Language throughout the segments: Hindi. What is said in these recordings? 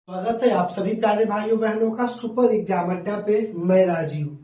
स्वागत है आप सभी प्यारे भाइयों बहनों का सुपर एग्जाम अड्डा पे। मैं राजीव।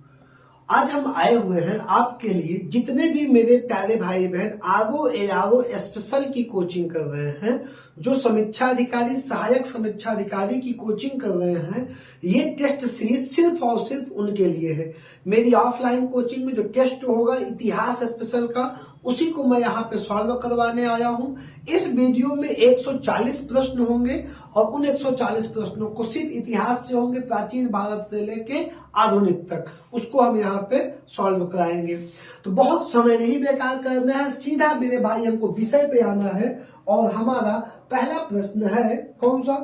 आज हम आए हुए हैं आपके लिए, जितने भी मेरे प्यारे भाई बहन आरओ स्पेशल की कोचिंग कर रहे हैं, जो समीक्षा अधिकारी सहायक समीक्षा अधिकारी की कोचिंग कर रहे हैं, ये टेस्ट सीरीज सिर्फ और सिर्फ उनके लिए है। मेरी ऑफलाइन कोचिंग में जो टेस्ट होगा इतिहास स्पेशल का, उसी को मैं यहाँ पे सॉल्व करवाने आया हूँ। इस वीडियो में 140 प्रश्न होंगे और उन 140 प्रश्नों को सिर्फ इतिहास से होंगे, प्राचीन भारत से लेके आधुनिक तक, उसको हम यहाँ पे सॉल्व कराएंगे। तो बहुत समय नहीं बेकार करना है, सीधा मेरे भाई हमको विषय पे आना है। और हमारा पहला प्रश्न है कौन सा?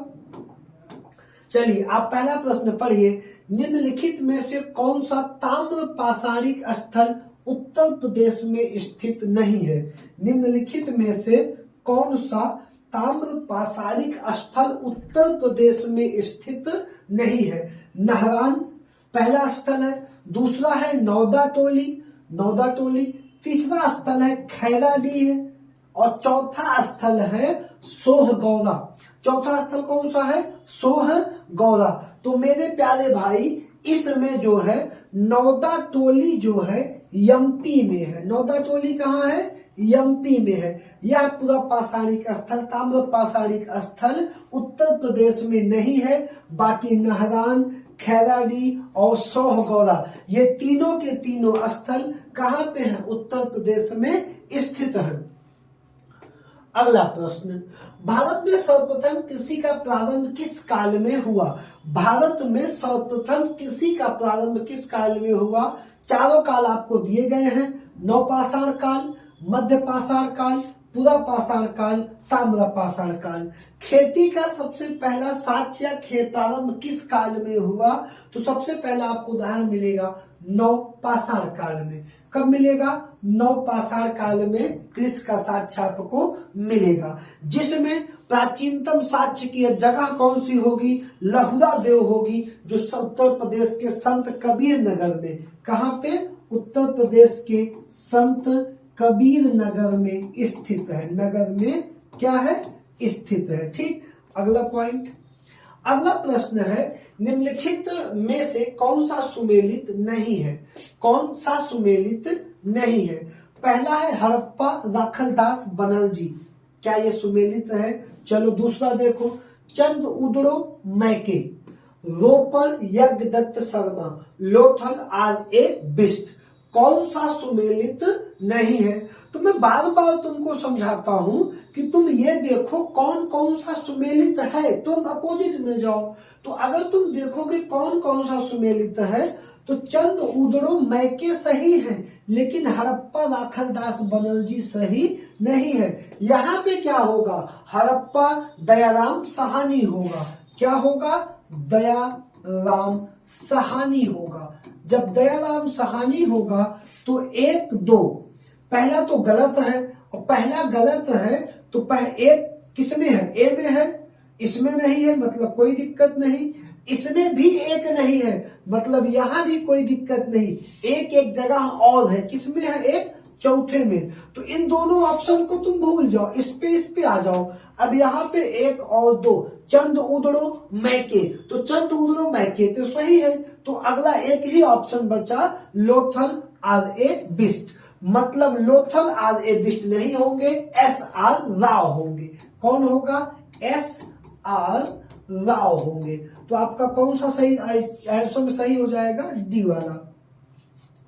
चलिए आप पहला प्रश्न पढ़िए। निम्नलिखित में से कौन सा ताम्र पाषाणिक स्थल उत्तर प्रदेश में स्थित नहीं है? निम्नलिखित में से कौन सा ताम्र पाषाणिक स्थल उत्तर प्रदेश में स्थित नहीं है? नाहरान पहला स्थल है, दूसरा है नौदा टोली, तीसरा स्थल है खैराडीह और चौथा स्थल है सोहगौरा। चौथा स्थल कौन सा है? सोहगौरा। तो मेरे प्यारे भाई, इसमें जो है नौदा टोली जो है एमपी में है। नौदा टोली कहाँ है? एमपी में है। यह पूरा पाषाणिक स्थल, ताम्र पाषाणिक स्थल उत्तर प्रदेश में नहीं है। बाकी नाहरान, खैराडी और सोहगौरा, ये तीनों के तीनों स्थल कहाँ पे हैं? उत्तर प्रदेश में स्थित हैं। अगला प्रश्न, भारत में सर्वप्रथम कृषि का प्रारंभ किस काल में हुआ? भारत में सर्वप्रथम कृषि का प्रारंभ किस काल में हुआ? चारों काल आपको दिए गए हैं, नवपाषाण काल, मध्य पाषाण काल, पूरा पाषाण काल, ताम्र पाषाण काल। खेती का सबसे पहला साक्ष्य या खेतारंभ किस काल में हुआ? तो सबसे पहला आपको उदाहरण मिलेगा नवपाषाण काल में। कब मिलेगा? नवपाषाण काल में कृषि का साक्ष्य आपको मिलेगा, जिसमें प्राचीनतम साक्ष्य की जगह कौन सी होगी? लहुरा देव होगी, जो उत्तर प्रदेश के संत कबीर नगर में। कहाँ पे? उत्तर प्रदेश के संत कबीर नगर में स्थित है। नगर में क्या है? स्थित है। ठीक। अगला पॉइंट, अगला प्रश्न है, निम्नलिखित में से कौन सा सुमेलित नहीं है? कौन सा सुमेलित नहीं है? पहला है हड़प्पा राखलदास बनर्जी, क्या ये सुमेलित है? चलो दूसरा देखो, चंद उदड़ो मैके, रोपड़ यज्ञदत्त शर्मा, लोथल आर.ए. बिष्ट, कौन सा सुमेलित नहीं है? तो मैं बार बार तुमको समझाता हूं कि तुम ये देखो कौन कौन सा सुमेलित है, तो अपोजिट में जाओ। तो अगर तुम देखोगे कौन कौन सा सुमेलित है, तो चंद उदड़ो मैके सही है, लेकिन हड़प्पा राखलदास बनर्जी सही नहीं है। यहाँ पे क्या होगा? हड़प्पा दयाराम साहनी होगा। क्या होगा? दयाराम साहनी होगा। जब दयाराम साहनी होगा तो 1, 2, पहला तो गलत है, और पहला गलत है तो एक किसमें है? ए में है, इसमें नहीं है, मतलब कोई दिक्कत नहीं। इसमें भी एक नहीं है, मतलब यहां भी कोई दिक्कत नहीं। एक जगह और है, किसमें है? एक चौथे में। तो इन दोनों ऑप्शन को तुम भूल जाओ, इस पे आ जाओ। अब यहाँ पे 1 और 2, चंद उदड़ो मैके, तो चंद उदड़ो मैके तो सही है। तो अगला एक ही ऑप्शन बचा, लोथल आर.ए. बिष्ट। मतलब लोथल आर.ए. बिष्ट नहीं होंगे, एस.आर. राव होंगे। कौन होगा? एस.आर. राव होंगे। तो आपका कौन सा सही आंसर में सही हो जाएगा? डी वाला।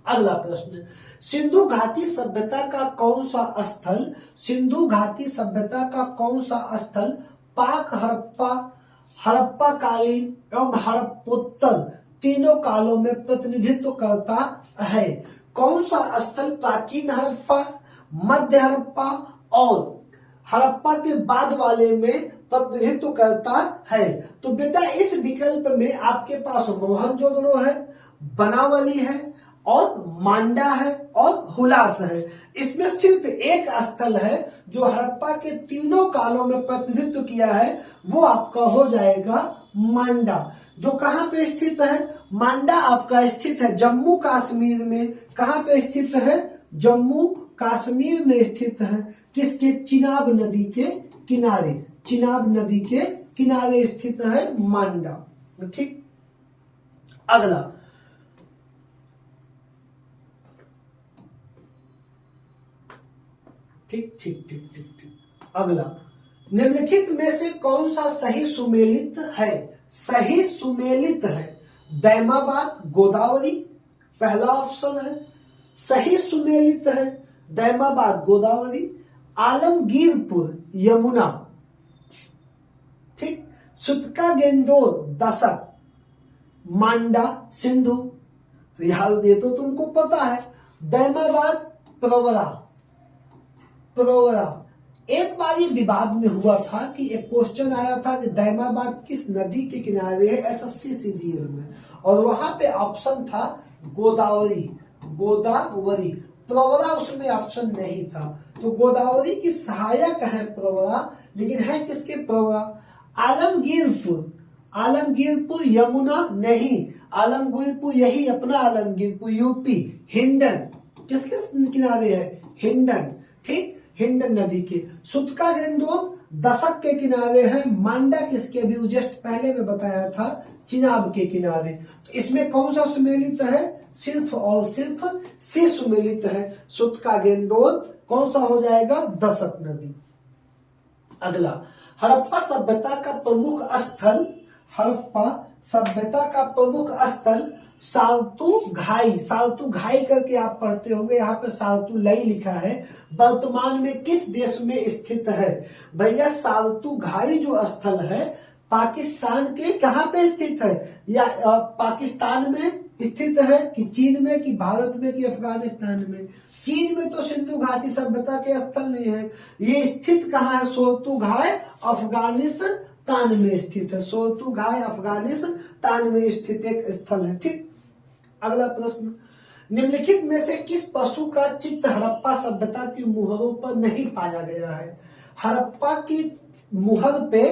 अगला प्रश्न, सिंधु घाटी सभ्यता का कौन सा स्थल, सिंधु घाटी सभ्यता का कौन सा स्थल पाक हड़प्पा कालीन एवं हड़प्पोत्तर तीनों कालों में प्रतिनिधित्व करता है? कौन सा स्थल प्राचीन हड़प्पा, मध्य हड़प्पा और हड़प्पा के बाद वाले में प्रतिनिधित्व करता है? तो बेटा इस विकल्प में आपके पास मोहनजोदड़ो है, बनावली है और मांडा है और हुलास है। इसमें सिर्फ एक स्थल है जो हड़प्पा के तीनों कालों में प्रतिनिधित्व किया है, वो आपका हो जाएगा मांडा। जो कहाँ पे स्थित है? मांडा आपका स्थित है जम्मू कश्मीर में। कहाँ पे स्थित है? जम्मू कश्मीर में स्थित है। किसके? चिनाब नदी के किनारे। चिनाब नदी के किनारे स्थित है मांडा। ठीक, अगला ठीक ठीक ठीक ठीक ठीक अगला, निम्नलिखित में से कौन सा सही सुमेलित है? सही सुमेलित है दैमाबाद गोदावरी, पहला ऑप्शन है। सही सुमेलित है दैमाबाद गोदावरी, आलमगीरपुर यमुना, ठीक, सुतका गेंडोर दशक, मांडा सिंधु। तो ये तो तुमको पता है। दैमाबाद प्रवरा, प्रवरा। एक बार ये विवाद में हुआ था कि एक क्वेश्चन आया था कि दैमाबाद किस नदी के किनारे है एसएससी सीजीएल में, और वहां पे ऑप्शन था गोदावरी, गोदावरी। प्रवरा उसमें ऑप्शन नहीं था, तो गोदावरी की सहायक है प्रवरा, लेकिन है किसके प्रवरा? आलमगीरपुर, आलमगीरपुर यमुना नहीं, आलमगीरपुर यही अपना आलमगीरपुर यूपी, हिंडन किसके किनारे है? हिंडन, ठीक, हिंडन नदी के। सुतका गेंडोर दशक के किनारे है, मांडा किसके? भी जस्ट पहले में बताया था, चिनाब के किनारे। तो इसमें कौन सा सुमेलित है? सिर्फ और सिर्फ सी सुमेलित है, सुतका गेंडोर। कौन सा हो जाएगा? दशक नदी। अगला, हड़प्पा सभ्यता का प्रमुख स्थल, हड़प्पा सभ्यता का प्रमुख स्थल साल्तू घाई, साल्तू घाई करके आप पढ़ते होंगे, यहाँ पे साल्तू लई लिखा है, वर्तमान में किस देश में स्थित है? भैया साल्तू घाई जो स्थल है पाकिस्तान के कहाँ पे स्थित है? या पाकिस्तान में स्थित है कि चीन में कि भारत में कि अफगानिस्तान में? चीन में तो सिंधु घाटी सभ्यता के स्थल नहीं है। ये स्थित कहाँ है? सोल्तू घाई अफगानिस्तान में स्थित है, सोल्तू घाई अफगानिस्तान में स्थित एक स्थल है। ठीक, अगला प्रश्न, निम्नलिखित में से किस पशु का चित्र हड़प्पा सभ्यता की मुहरों पर नहीं पाया गया है? हड़प्पा की मुहर पे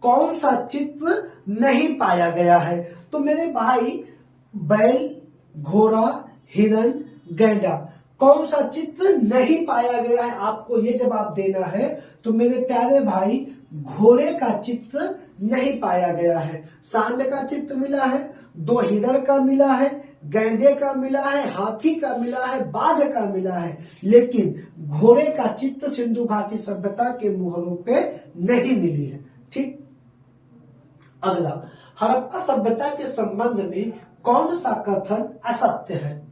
कौन सा चित्र नहीं पाया गया है? तो मेरे भाई बैल, घोड़ा, हिरण, गैंडा, कौन सा चित्र नहीं पाया गया है? आपको ये जवाब देना है। तो मेरे प्यारे भाई घोड़े का चित्र नहीं पाया गया है। सांड का चित्र मिला है, 2 हिरण का मिला है, गैंडे का मिला है, हाथी का मिला है, बाघ का मिला है, लेकिन घोड़े का चित्र सिंधु घाटी सभ्यता के मुहरों पे नहीं मिली है। ठीक, अगला, हड़प्पा सभ्यता के संबंध में कौन सा कथन असत्य है?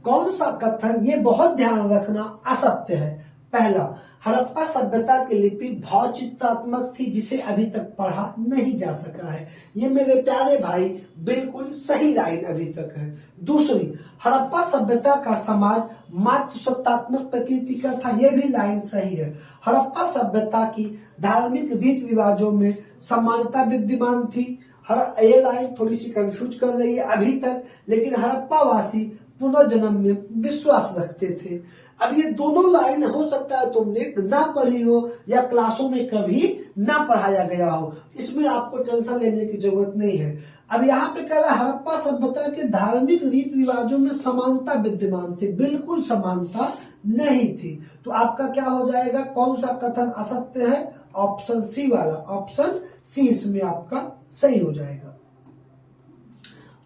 कौन सा कथन, ये बहुत ध्यान रखना, असत्य है? पहला, हड़प्पा सभ्यता की लिपि भाव चित्रात्मक थी जिसे अभी तक पढ़ा नहीं जा सका है। ये मेरे प्यारे भाई बिल्कुल सही लाइन अभी तक है। दूसरी, हड़प्पा सभ्यता का समाज मातृसत्तात्मक प्रकृति का था, ये भी लाइन सही है। हड़प्पा सभ्यता की धार्मिक रीति रिवाजों में समानता विद्यमान थी। ये लाइन थोड़ी सी कंफ्यूज कर रही है अभी तक, लेकिन हड़प्पा वासी पुनर्जन्म में विश्वास रखते थे। अब ये दोनों लाइन हो सकता है तुमने ना पढ़ी हो या क्लासों में कभी ना पढ़ाया गया हो, इसमें आपको टेंशन लेने की जरूरत नहीं है। अब यहाँ पे कह रहा है हड़प्पा सभ्यता के धार्मिक रीति रिवाजों में समानता विद्यमान थी, बिल्कुल समानता नहीं थी। तो आपका क्या हो जाएगा? कौन सा कथन असत्य है? ऑप्शन सी वाला, ऑप्शन सी इसमें आपका सही हो जाएगा।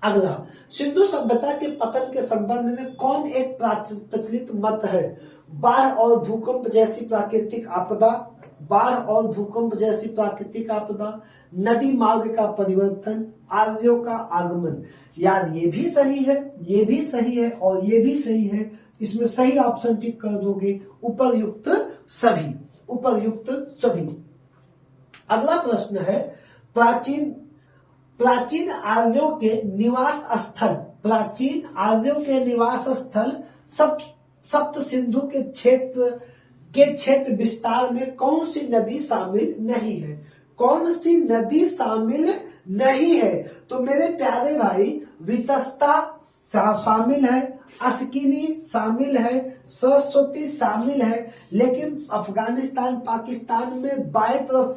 अगला, सिंधु सभ्यता के पतन के संबंध में कौन एक प्रचलित मत है? बाढ़ और भूकंप जैसी प्राकृतिक आपदा, बाढ़ और भूकंप जैसी प्राकृतिक आपदा, नदी मार्ग का परिवर्तन, आर्यों का आगमन। यार ये भी सही है, ये भी सही है और ये भी सही है। इसमें सही ऑप्शन टिक कर दोगे, उपर्युक्त सभी, उपर्युक्त सभी। अगला प्रश्न है, प्राचीन आर्यों के निवास स्थल, प्राचीन आर्यों के निवास स्थल सप्त सिंधु के क्षेत्र विस्तार में कौन सी नदी शामिल नहीं है? कौन सी नदी शामिल नहीं है? तो मेरे प्यारे भाई वितस्ता शामिल है, अस्किनी शामिल है, सरस्वती शामिल है, लेकिन अफगानिस्तान पाकिस्तान में बाएं तरफ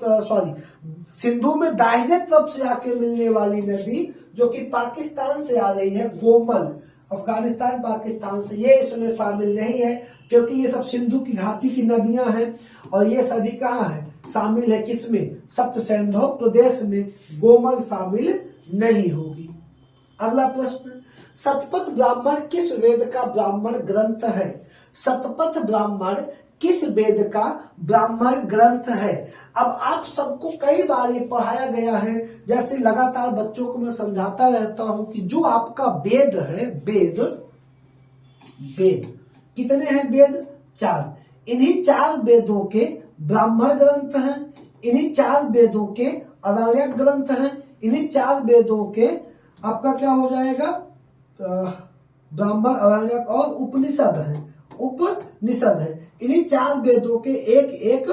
सिंधु में दाहिने तरफ से आके मिलने वाली नदी जो कि पाकिस्तान से आ रही है, गोमल, अफगानिस्तान पाकिस्तान से, ये इसमें शामिल नहीं है क्योंकि ये सब सिंधु की घाटी की नदियां हैं और ये सभी कहाँ है? शामिल है किसमें? सप्त सैंधव प्रदेश में गोमल शामिल नहीं होगी। अगला प्रश्न, शतपथ ब्राह्मण किस वेद का ब्राह्मण ग्रंथ है? शतपथ ब्राह्मण किस वेद का ब्राह्मण ग्रंथ है? अब आप सबको कई बार ये पढ़ाया गया है, जैसे लगातार बच्चों को मैं समझाता रहता हूं कि जो आपका वेद है, वेद कितने हैं? वेद 4। इन्हीं 4 वेदों के ब्राह्मण ग्रंथ हैं, इन्हीं 4 वेदों के आरण्यक ग्रंथ हैं, इन्हीं 4 वेदों के आपका क्या हो जाएगा? ब्राह्मण, आरण्यक और उपनिषद है। उपनिषद है। इन्हीं 4 वेदों के एक एक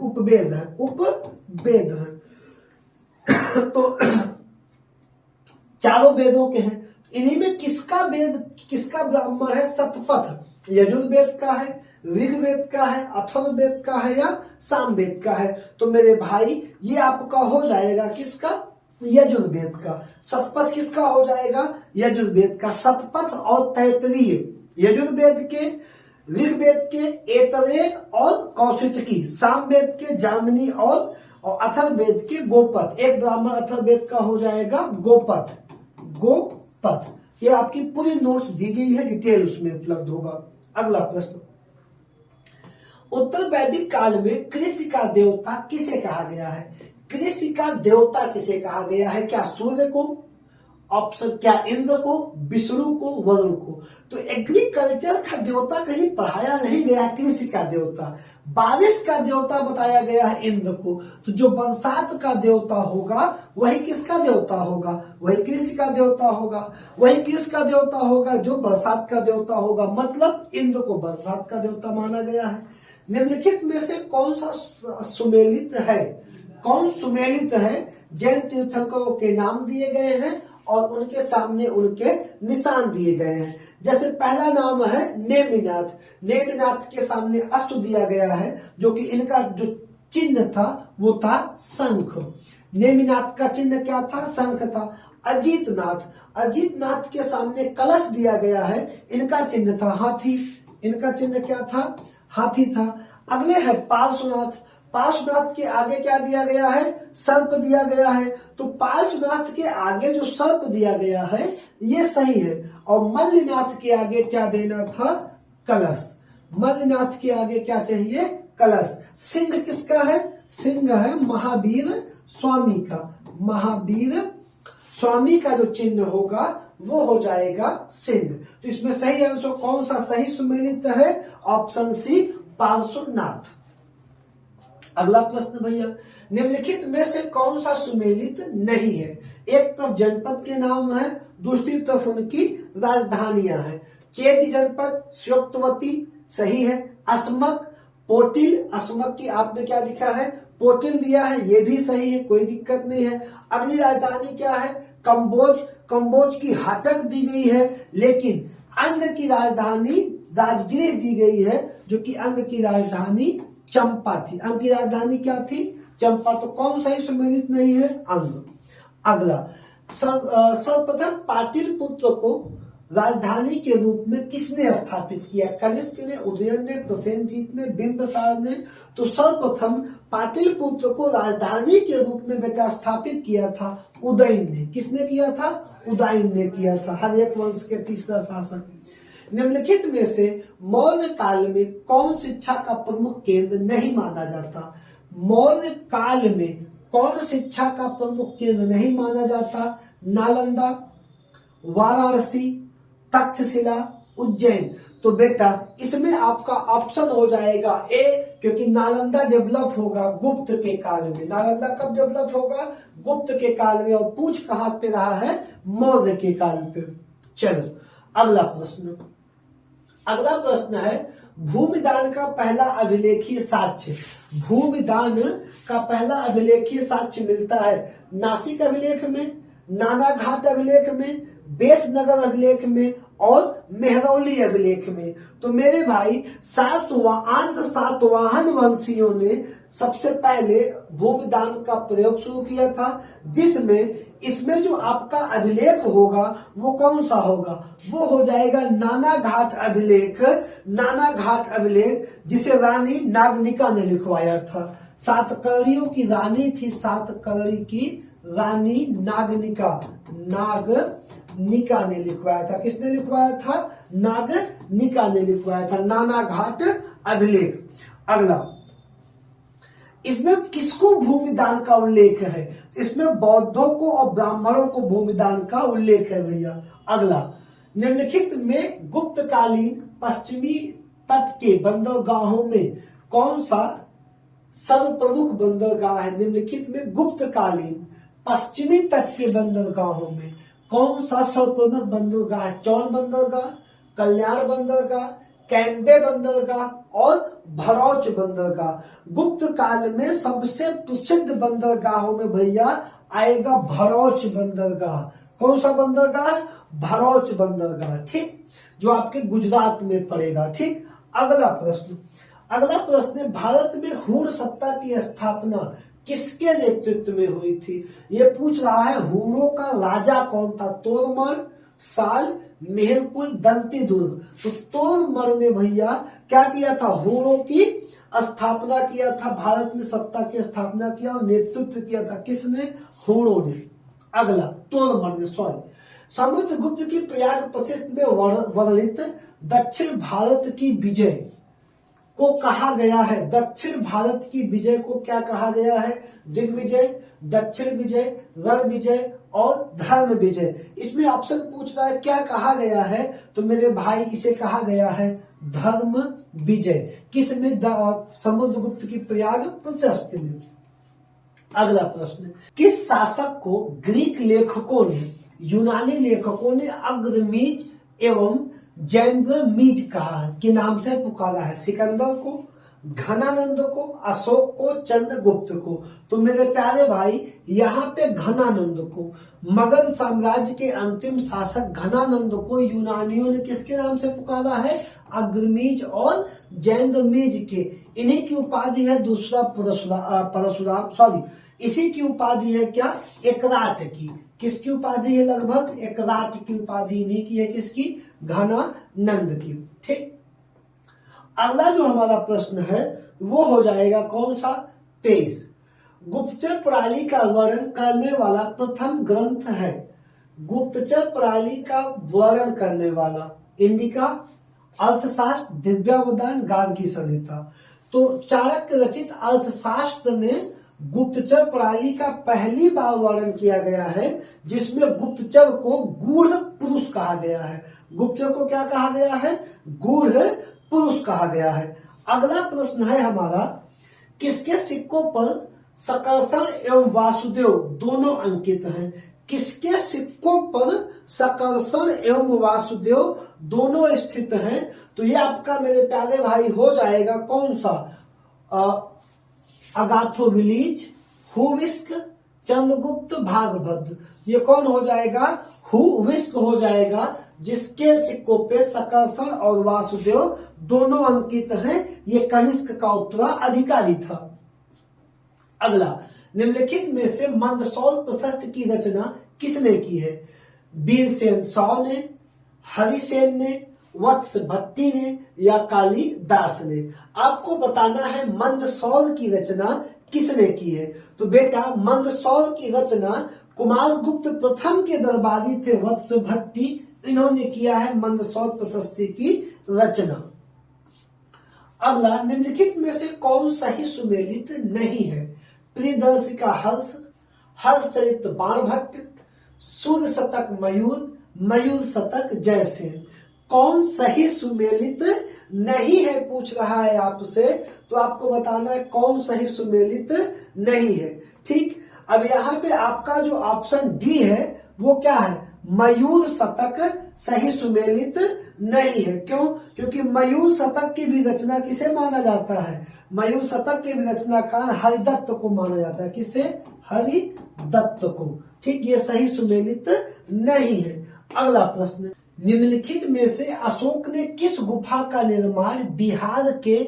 उपवेद है, उपवेद है। तो चारों वेदों के हैं। इन्हीं में किसका वेद, किसका ब्राह्मण है? शतपथ यजुर्वेद का है, ऋग्वेद का है, अथर्ववेद का है या सामवेद का है? तो मेरे भाई ये आपका हो जाएगा किसका? यजुर्वेद का। शतपथ किसका हो जाएगा? यजुर्वेद का। शतपथ और तैत्तिरीय यजुर्वेद के, ऋग्वेद के ऐतरेय और कौशिकी, सामवेद के जामिनी और अथर्ववेद के गोपथ। एक ब्राह्मण अथर्ववेद का हो जाएगा गोपथ। ये आपकी पूरी नोट्स दी गई है, डिटेल उसमें उपलब्ध होगा। अगला प्रश्न, उत्तर वैदिक काल में कृषि का देवता किसे कहा गया है? कृषि का देवता किसे कहा गया है? क्या सूर्य को? ऑप्शन क्या इंद्र को, विष्णु को, वरुण को? तो एग्रीकल्चर का देवता कहीं पढ़ाया नहीं गया। कृषि का देवता, बारिश का देवता बताया गया है इंद्र को। तो जो बरसात का देवता होगा वही किसका देवता होगा? वही कृषि का देवता होगा। वही किसका देवता होगा? जो बरसात का देवता होगा। मतलब इंद्र को बरसात का देवता माना गया है। निम्नलिखित में से कौन सा सुमेलित है? कौन सुमेलित है? जैन तीर्थंकरों के नाम दिए गए हैं और उनके सामने उनके निशान दिए गए हैं। जैसे पहला नाम है नेमिनाथ। नेमिनाथ के सामने अश्व दिया गया है, जो कि इनका जो चिन्ह था वो था शंख। नेमिनाथ का चिन्ह क्या था? शंख था। अजीतनाथ के सामने कलश दिया गया है, इनका चिन्ह था हाथी। इनका चिन्ह क्या था? हाथी था। अगले है पार्श्वनाथ। पार्श्वनाथ के आगे क्या दिया गया है? सर्प दिया गया है। तो पार्श्वनाथ के आगे जो सर्प दिया गया है ये सही है। और मल्लिनाथ के आगे क्या देना था? कलश। मल्लिनाथ के आगे क्या चाहिए? कलश। सिंह किसका है? सिंह है महावीर स्वामी का। महावीर स्वामी का जो चिन्ह होगा वो हो जाएगा सिंह। तो इसमें सही आंसर कौन सा सही सुमेलित है? Option C, Parshvanath. अगला प्रश्न भैया, निम्नलिखित में से कौन सा सुमेलित नहीं है? एक तरफ जनपद के नाम है, दूसरी तरफ उनकी राजधानियां हैं। चेदी जनपद, श्योक्तवती सही है। अस्मक, पोटिल, अस्मक की आपने क्या लिखा है? पोटिल दिया है, ये भी सही है, कोई दिक्कत नहीं है। अगली राजधानी क्या है? कंबोज। कंबोज की हाटक दी गई है, लेकिन अंग की राजधानी राजगृह दी गई है, जो कि अंग की राजधानी चंपा थी। अंग की राजधानी क्या थी? चंपा। तो कौन सा ही सुमेलित नहीं है? अंग। अगला, सर्वप्रथम पाटिलपुत्र को राजधानी के रूप में किसने स्थापित किया? कनिष्क ने, उदयन ने, प्रसेनजीत ने, बिंबिसार ने। तो सर्वप्रथम पाटिलपुत्र को राजधानी के रूप में बेटा स्थापित किया था उदयन ने। किसने किया था? उदयन ने किया था, हर्यक वंश के तीसरा शासक। निम्नलिखित में से मौर्य काल में कौन शिक्षा का प्रमुख केंद्र नहीं माना जाता? मौर्य काल में कौन शिक्षा का प्रमुख केंद्र नहीं माना जाता? नालंदा, वाराणसी, तक्षशिला, उज्जैन। तो बेटा इसमें आपका ऑप्शन हो जाएगा ए, क्योंकि नालंदा डेवलप होगा गुप्त के काल में। नालंदा कब डेवलप होगा? गुप्त के काल में। और पूछ कहां पे रहा है? मौर्य के काल पे। चलो अगला प्रश्न। अगला प्रश्न है, भूमिदान का पहला अभिलेखीय साक्ष्य। भूमिदान का पहला अभिलेखीय साक्ष्य मिलता है नासिक अभिलेख में, नानाघाट अभिलेख में, बेसनगर अभिलेख में और मेहरौली अभिलेख में। तो मेरे भाई सातवाहन वंशियों ने सबसे पहले भूमिदान का प्रयोग शुरू किया था, जिसमें इसमें जो आपका अभिलेख होगा वो कौन सा होगा? वो हो जाएगा नानाघाट अभिलेख। नानाघाट अभिलेख जिसे रानी नागनिका ने लिखवाया था। सातकर्णियों की रानी थी, सातकर्णी की रानी नागनिका, नागनिका ने लिखवाया था। किसने लिखवाया था? नागनिका ने लिखवाया था। नाना घाट अभिलेख। अगला, इसमें किसको भूमिदान का उल्लेख है? इसमें बौद्धों को और ब्राह्मणों को भूमिदान का उल्लेख है भैया। अगला, निम्नलिखित में गुप्तकालीन पश्चिमी तट के बंदरगाहों में कौन सा सर्वप्रमुख बंदरगाह है? निम्नलिखित में गुप्तकालीन पश्चिमी तट के बंदरगाहों में कौन सा सर्वप्रमुख बंदरगाह है? चौल बंदरगाह, कल्याण बंदरगाह, कैंबे बंदरगाह और भरौच बंदरगाह। गुप्त काल में सबसे प्रसिद्ध बंदरगाहों में भैया आएगा भरौच बंदरगाह। कौन सा बंदरगाह? भरौच बंदरगाह, ठीक, जो आपके गुजरात में पड़ेगा। ठीक, अगला प्रश्न, अगला प्रश्न है, भारत में हूण सत्ता की स्थापना किसके नेतृत्व में हुई थी? ये पूछ रहा है हूणों का राजा कौन था? तोरमल, साल, मेहरकुल, दंतीदुर्ग। तो तोरमल ने भैया क्या किया था? हूणों की स्थापना किया था, भारत में सत्ता की स्थापना किया और नेतृत्व किया था। किसने? हूणों ने। अगला, तोरमल ने, सॉरी। समुद्रगुप्त की प्रयाग प्रशिष्ट में वर्णित दक्षिण भारत की विजय को कहा गया है? दक्षिण भारत की विजय को क्या कहा गया है? दिग्विजय, दक्षिण विजय, रण विजय और धर्म विजय। इसमें ऑप्शन पूछ रहा है क्या कहा गया है? तो मेरे भाई इसे कहा गया है धर्म विजय। किस में? समुद्रगुप्त की प्रयाग प्रशस्ति में। अगला प्रश्न, किस शासक को ग्रीक लेखकों ने, यूनानी लेखकों ने अग्रमीज एवं जैंद्रमीज कहा है, के नाम से पुकारा है? सिकंदर को, घनानंद को, अशोक को, चंद्रगुप्त को? तो मेरे प्यारे भाई यहाँ पे घनानंद को, मगध साम्राज्य के अंतिम शासक घनानंद को यूनानियों ने किसके नाम से पुकारा है? अग्रमीज और जैंद्रमीज के। इन्हीं की उपाधि है दूसरा परशुराम, सॉरी, इसी की उपाधि है क्या? एकराट की। किसकी उपाधि है? लगभग एकराट की उपाधि इन्हीं की है। किसकी? घनानंद की। ठीक, अगला जो हमारा प्रश्न है वो हो जाएगा कौन सा? 23। गुप्तचर प्रणाली का वर्णन करने वाला प्रथम ग्रंथ है। गुप्तचर प्रणाली का वर्णन करने वाला इंडिका, अर्थशास्त्र, दिव्यावधान, गार्गी संहिता। तो चाणक्य रचित अर्थशास्त्र में गुप्तचर प्रणाली का पहली बार वर्णन किया गया है, जिसमें गुप्तचर को गूढ़ पुरुष कहा गया है। गुप्तचर को क्या कहा गया है? गूढ़ पुरुष कहा गया है। अगला प्रश्न है हमारा, किसके सिक्कों पर सकर्षण एवं वासुदेव दोनों अंकित हैं? किसके सिक्कों पर सकर्षण एवं वासुदेव दोनों स्थित हैं? तो ये आपका मेरे प्यारे भाई हो जाएगा कौन सा? अगाथोविलीज, हुविस्क, चंद्रगुप्त, भागभद्र। ये कौन हो जाएगा? हुविस्क हो जाएगा, जिसके सिक्कों पे सकर्षण और वासुदेव दोनों अंकित हैं। ये कनिष्क का उत्तराधिकारी था। अगला, निम्नलिखित में से मंदसौर प्रशस्ति की रचना किसने की है? वीरसेन साव ने, हरिसेन ने, वत्स भट्टी ने या कालिदास ने? आपको बताना है मंदसौर की रचना किसने की है। तो बेटा मंदसौर की रचना कुमारगुप्त प्रथम के दरबारी थे वत्स भट्टी, इन्होंने किया है मंदसौर प्रशस्ति की रचना। अगला, निम्नलिखित में से कौन सही सुमेलित नहीं है? प्रियदर्शिका हर्ष, हर्षचरित बाणभट्ट, सूर्य शतक मयूर, मयूर शतक जयसेन। कौन सही सुमेलित नहीं है पूछ रहा है आपसे, तो आपको बताना है कौन सही सुमेलित नहीं है। ठीक, अब यहाँ पे आपका जो ऑप्शन डी है वो क्या है? मयूर शतक सही सुमेलित नहीं है। क्यों? क्योंकि मयूर शतक की भी रचना किसे माना जाता है? मयूर शतक के भी रचनाकार हरिदत्त को माना जाता है। किसे? हरिदत्त को। ठीक, ये सही सुमेलित नहीं है। अगला प्रश्न, निम्नलिखित में से अशोक ने किस गुफा का निर्माण बिहार के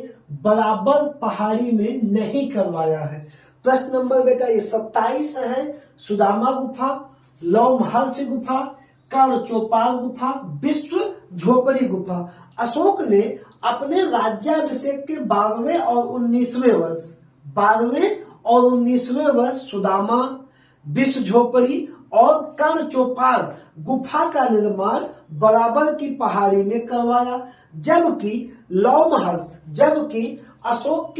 बराबर पहाड़ी में नहीं करवाया है? प्रश्न नंबर बेटा ये 27 है। सुदामा गुफा, लोमहर्ष गुफा, कर्ण चौपाल गुफा, विश्व झोपड़ी गुफा। अशोक ने अपने राज्याभिषेक के 12वें और 19वें वर्ष 12वें और 19वें वर्ष सुदामा, विश्व झोपड़ी और कर्ण चौपाल गुफा का निर्माण बराबर की पहाड़ी में करवाया। जबकि अशोक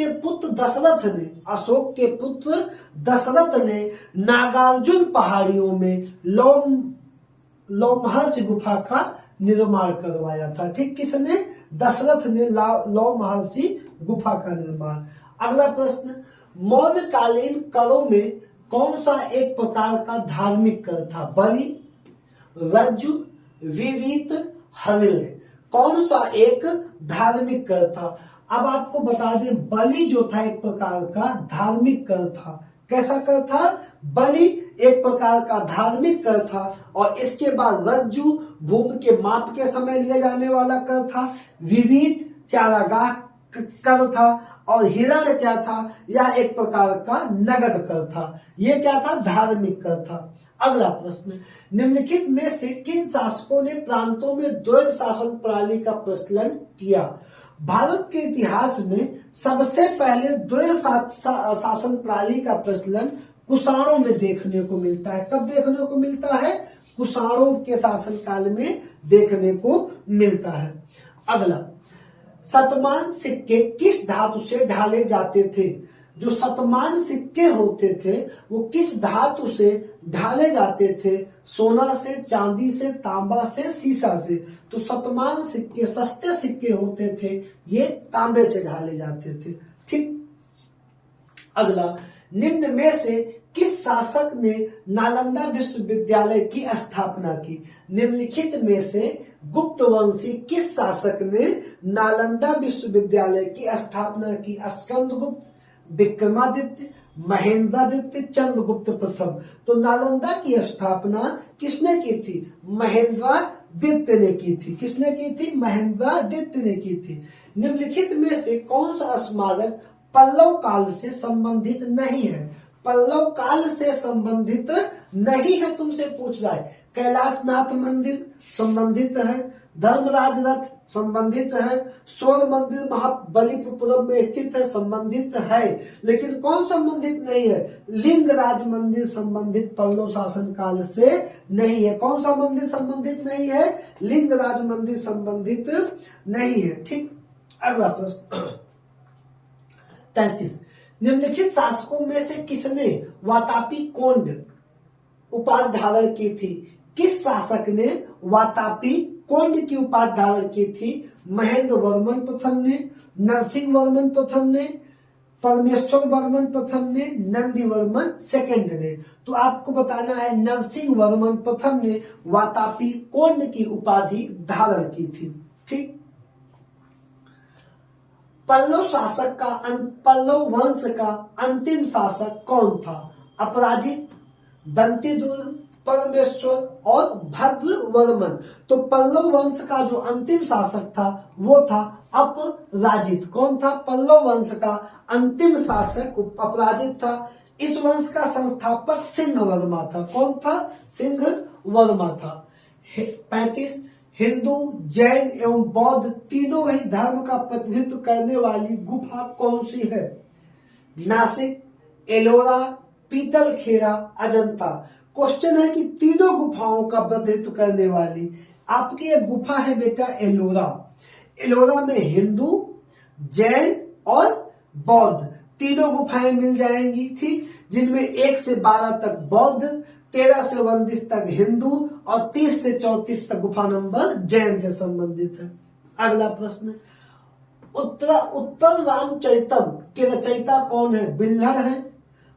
के पुत्र दशरथ ने नागार्जुन पहाड़ियों में लोमहर्षि गुफा का निर्माण करवाया था। ठीक, किसने? दशरथ ने लोमहर्षि गुफा का निर्माण। अगला प्रश्न, मौर्यकालीन करों में कौन सा एक प्रकार का धार्मिक कर था? बलि, रज्जु, विवित, हरिण्य। कौन सा एक धार्मिक कर था? अब आपको बता दें, बलि जो था एक प्रकार का धार्मिक कर था। कैसा कर था? बलि एक प्रकार का धार्मिक कर था। और इसके बाद रज्जु भूमि के माप के समय लिया जाने वाला कर था। विविध चारागाह कर था। और हिरण क्या था? यह एक प्रकार का नगद कर था। यह क्या था? धार्मिक कर था। अगला प्रश्न, निम्नलिखित में से किन शासकों ने प्रांतों में द्वैध शासन प्रणाली का प्रचलन किया? भारत के इतिहास में सबसे पहले द्वैध शासन प्रणाली का प्रचलन कुषाणों में देखने को मिलता है। कब देखने को मिलता है? कुषाणों के शासनकाल में देखने को मिलता है। अगला, शतमान सिक्के किस धातु से ढाले जाते थे? जो शतमान सिक्के होते थे वो किस धातु से ढाले जाते थे? सोना से, चांदी से, तांबा से, सीसा से। तो शतमान सिक्के, सस्ते सिक्के होते थे, ये तांबे से ढाले जाते थे। ठीक। अगला, निम्न में से किस शासक ने नालंदा विश्वविद्यालय की स्थापना की? निम्नलिखित में से गुप्तवंशी किस शासक ने नालंदा विश्वविद्यालय की स्थापना की? स्कंदगुप्त, विक्रमादित्य, महेंद्रादित्य, चंद्रगुप्त प्रथम। तो नालंदा की स्थापना किसने की थी? महेंद्रादित्य ने की थी। किसने की थी? महेंद्रादित्य ने की थी। निम्नलिखित में से कौन सा स्मारक पल्लव काल से संबंधित नहीं है? पल्लव काल से संबंधित नहीं है, तुमसे पूछ रहा है। कैलाशनाथ मंदिर संबंधित है, धर्मराज रथ संबंधित है, सूर्य मंदिर महाबलीपुरम में स्थित है, संबंधित है। लेकिन कौन संबंधित नहीं है? लिंगराज मंदिर संबंधित पल्लव शासन काल से नहीं है। कौन सा मंदिर संबंधित नहीं है? लिंगराज मंदिर संबंधित नहीं है। ठीक। अगला प्रश्न 33, निम्नलिखित शासकों में से किसने वातापी कोंड उपाधि धारण की थी? किस शासक ने वातापी कोंड की उपाधि धारण की थी? महेंद्र वर्मन प्रथम ने, नरसिंह वर्मन प्रथम ने, परमेश्वर वर्मन प्रथम ने, नंदी वर्मन सेकंड ने। तो आपको बताना है नरसिंह वर्मन प्रथम ने वातापी कोंड की उपाधि धारण की थी। ठीक। पल्लव वंश का अंतिम शासक कौन था? अपराजित, दंतिदुर्ग, परमेश्वर और भद्रवर्मन। तो पल्लव वंश का जो अंतिम शासक था वो था अपराजित। कौन था? पल्लव वंश का अंतिम शासक अपराजित था। इस वंश का संस्थापक सिंह वर्मा था। कौन था? सिंह वर्मा था। 35, हिंदू, जैन एवं बौद्ध तीनों ही धर्म का प्रतिनिधित्व करने वाली गुफा कौन सी है? नासिक, एलोरा, पीतलखेड़ा, अजंता। क्वेश्चन है कि तीनों गुफाओं का प्रतिनिधित्व करने वाली आपकी एक गुफा है बेटा एलोरा। एलोरा में हिंदू, जैन और बौद्ध तीनों गुफाएं मिल जाएंगी। ठीक, जिनमें 1 से 12 तक बौद्ध, 13 से 29 तक हिंदू और 30 से 34 तक गुफा नंबर जैन से संबंधित है। अगला प्रश्न, उत्तर रामचरितम के रचयिता कौन है? बिल्हड़ है,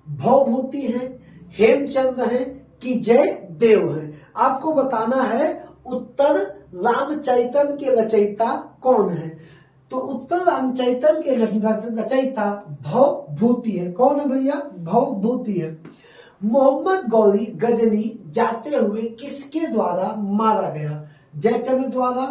भवभूति है, हेमचंद्र है कि जय देव है? आपको बताना है उत्तर रामचरितम के रचयिता कौन है। तो उत्तर रामचरितम के रचयिता भवभूति है। कौन है भैया? भवभूति है। मोहम्मद गौरी गजनी जाते हुए किसके द्वारा मारा गया? जयचंद द्वारा,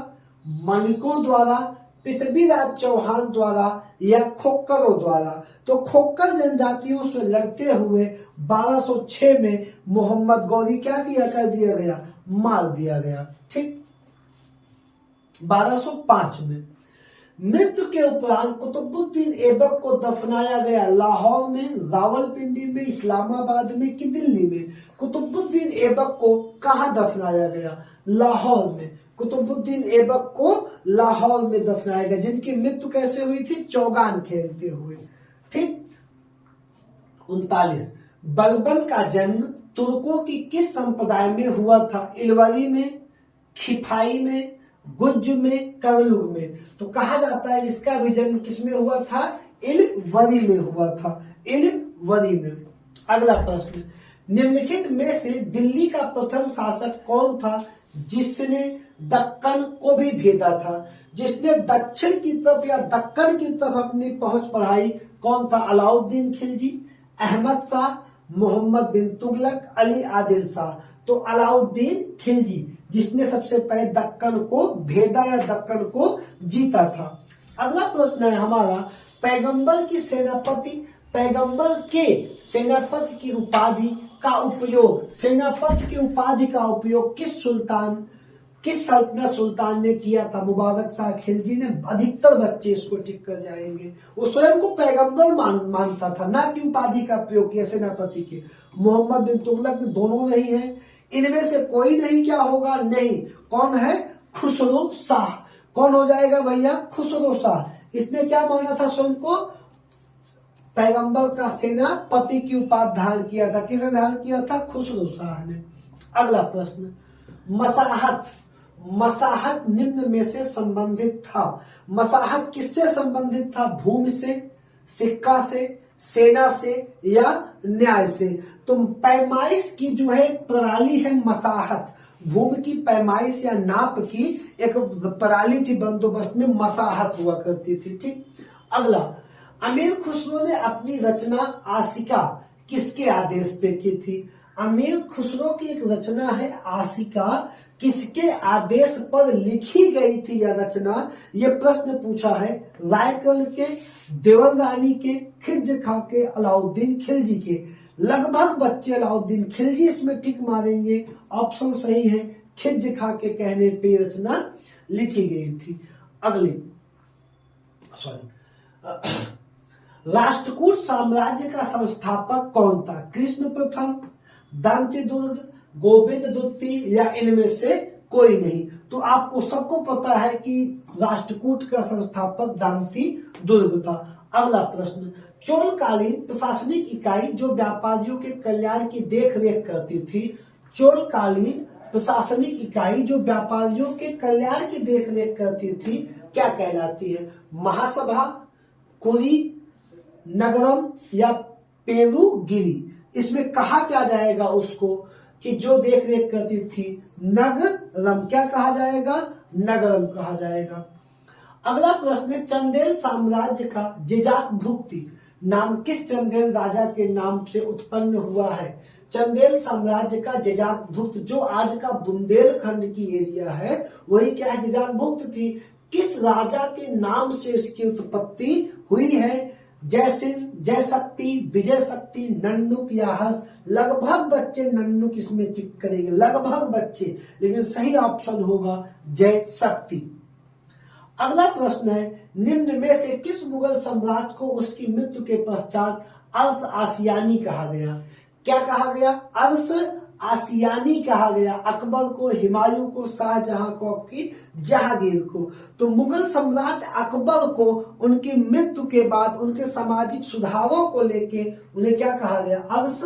मलिकों द्वारा, पृथ्वीराज चौहान द्वारा या खोक्करों द्वारा? तो खोक्कर जनजातियों से लड़ते हुए 1206 में मोहम्मद गौरी क्या कर दिया गया? मार दिया गया। ठीक। 1205 में मृत्यु के उपरांत कुतुबुद्दीन ऐबक को दफनाया गया लाहौर में, रावलपिंडी में, इस्लामाबाद में कि दिल्ली में? कुतुबुद्दीन ऐबक को कहाँ दफनाया गया? लाहौर में। कुतुबुद्दीन ऐबक को लाहौर में दफनाया गया, जिनकी मृत्यु कैसे हुई थी? चौगान खेलते हुए। ठीक। 39, बलबन का जन्म तुर्कों की किस संप्रदाय में हुआ था? इलवरी में, खिफाई में, गुज्ज में, करलुग में? तो कहा जाता है इसका भी जन्म किसमें हुआ था? इलवरी में हुआ था, इलवरी में। अगला प्रश्न, निम्नलिखित में से दिल्ली का प्रथम शासक कौन था जिसने दक्कन को भी भेदा था? जिसने दक्षिण की तरफ या दक्कन की तरफ अपनी पहुंच बढ़ाई, कौन था? अलाउद्दीन खिलजी, अहमद शाह, मोहम्मद बिन तुगलक, अली आदिल शाह? तो अलाउद्दीन खिलजी, जिसने सबसे पहले दक्कन को भेदा या दक्कन को जीता था। अगला प्रश्न है हमारा, पैगंबर की सेनापति, पैगंबर के सेनापति की उपाधि का उपयोग, सेनापति की उपाधि का उपयोग किस सल्तनत सुल्तान ने किया था? मुबारक शाह खिलजी ने। अधिकतर बच्चे इसको टिक कर जाएंगे। वो स्वयं को पैगंबर मानता था, ना कि उपाधि का प्रयोग किया सेनापति के। मोहम्मद बिन तुगलक में दोनों नहीं है, इनमें से कोई नहीं क्या होगा? नहीं। कौन है? खुसरो शाह। कौन हो जाएगा भैया? खुसरो शाह। इसने क्या माना था स्वयं को? पैगंबर का सेनापति की उपाधि धारण किया था। किसने धारण किया था? खुसरो शाह ने। अगला प्रश्न, मसाहत निम्न में से संबंधित था। मसाहत किससे संबंधित था? भूमि से, सिक्का से, सेना से या न्याय से? तो पैमाइश की जो है प्रणाली है मसाहत, भूमि की पैमाइश या नाप की एक प्रणाली थी बंदोबस्त में, मसाहत हुआ करती थी। ठीक। अगला, अमीर खुसरो ने अपनी रचना आशिका किसके आदेश पे की थी? अमीर खुसरो की एक रचना है आशिका, किसके आदेश पर लिखी गई थी यह रचना? ये प्रश्न पूछा है रायकल के, देवल रानी के, खिज्ज खां के, अलाउद्दीन खिलजी के। लगभग बच्चे अलाउद्दीन खिलजी इसमें टिक मारेंगे, ऑप्शन सही है। खिज्ज खां के कहने पे रचना लिखी गई थी। अगली, राष्ट्रकूट साम्राज्य का संस्थापक कौन था? कृष्ण प्रथम, दांतिदुर्ग, गोविंद द्वितीय या इनमें से कोई नहीं? तो आपको सबको पता है कि राष्ट्रकूट का संस्थापक दांतिदुर्ग था। अगला प्रश्न, चोलकालीन प्रशासनिक इकाई जो व्यापारियों के कल्याण की देखरेख करती थी, चोलकालीन प्रशासनिक इकाई जो व्यापारियों के कल्याण की देखरेख करती थी, क्या कहलाती है? महासभा, कुरी, नगरम या पेरुगिरी? इसमें कहा क्या जाएगा उसको कि जो देख रेख करती थी? नगरम। क्या कहा जाएगा? नगरम कहा जाएगा। अगला प्रश्न है, चंदेल साम्राज्य का जेजाक भुक्ति नाम किस चंदेल राजा के नाम से उत्पन्न हुआ है? चंदेल साम्राज्य का जेजाक भुक्त, जो आज का बुंदेलखंड की एरिया है, वही क्या है? जेजाक भुक्त थी। किस राजा के नाम से इसकी उत्पत्ति हुई है? जयसिंह, जयशक्ति, विजय शक्ति, नन्नुक या हर्ष? लगभग बच्चे नन्नुक इसमें टिक करेंगे, लगभग बच्चे, लेकिन सही ऑप्शन होगा जयशक्ति। अगला प्रश्न है, निम्न में से किस मुगल सम्राट को उसकी मृत्यु के पश्चात अर्श आसियानी कहा गया? क्या कहा गया? अर्श आसियानी कहा गया। अकबर को, हुमायूं को, शाहजहां को, की जहांगीर को? तो मुगल सम्राट अकबर को उनकी मृत्यु के बाद उनके सामाजिक सुधारों को लेके उन्हें क्या कहा गया? अर्श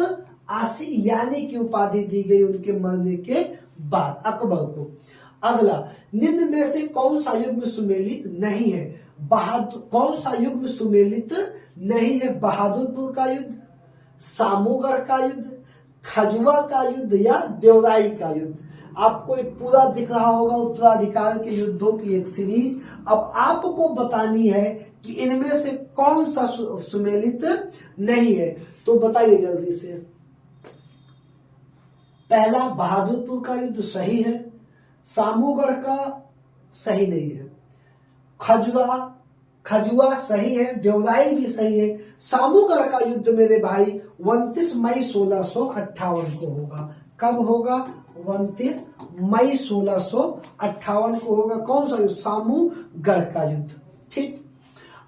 आसियानी की उपाधि दी गई उनके मरने के बाद अकबर को। अगला, निम्न में से कौन सा युग सुमेलित नहीं है? कौन सा युग सुमेलित नहीं है? बहादुरपुर का युद्ध, सामूगढ़ का युद्ध, खजुआ का युद्ध या देवराई का युद्ध? आपको पूरा दिख रहा होगा उत्तराधिकार के युद्धों की एक सीरीज। अब आपको बतानी है कि इनमें से कौन सा सुमेलित नहीं है, तो बताइए जल्दी से। पहला बहादुरपुर का युद्ध सही है, सामूगढ़ का सही नहीं है, खजुआ सही है, देवराई भी सही है। सामूगढ़ का युद्ध मेरे भाई 29 मई 1658 को होगा। कब होगा? 29 मई 1658 को होगा। कौन सा युद्ध? सामूगढ़ का युद्ध। ठीक।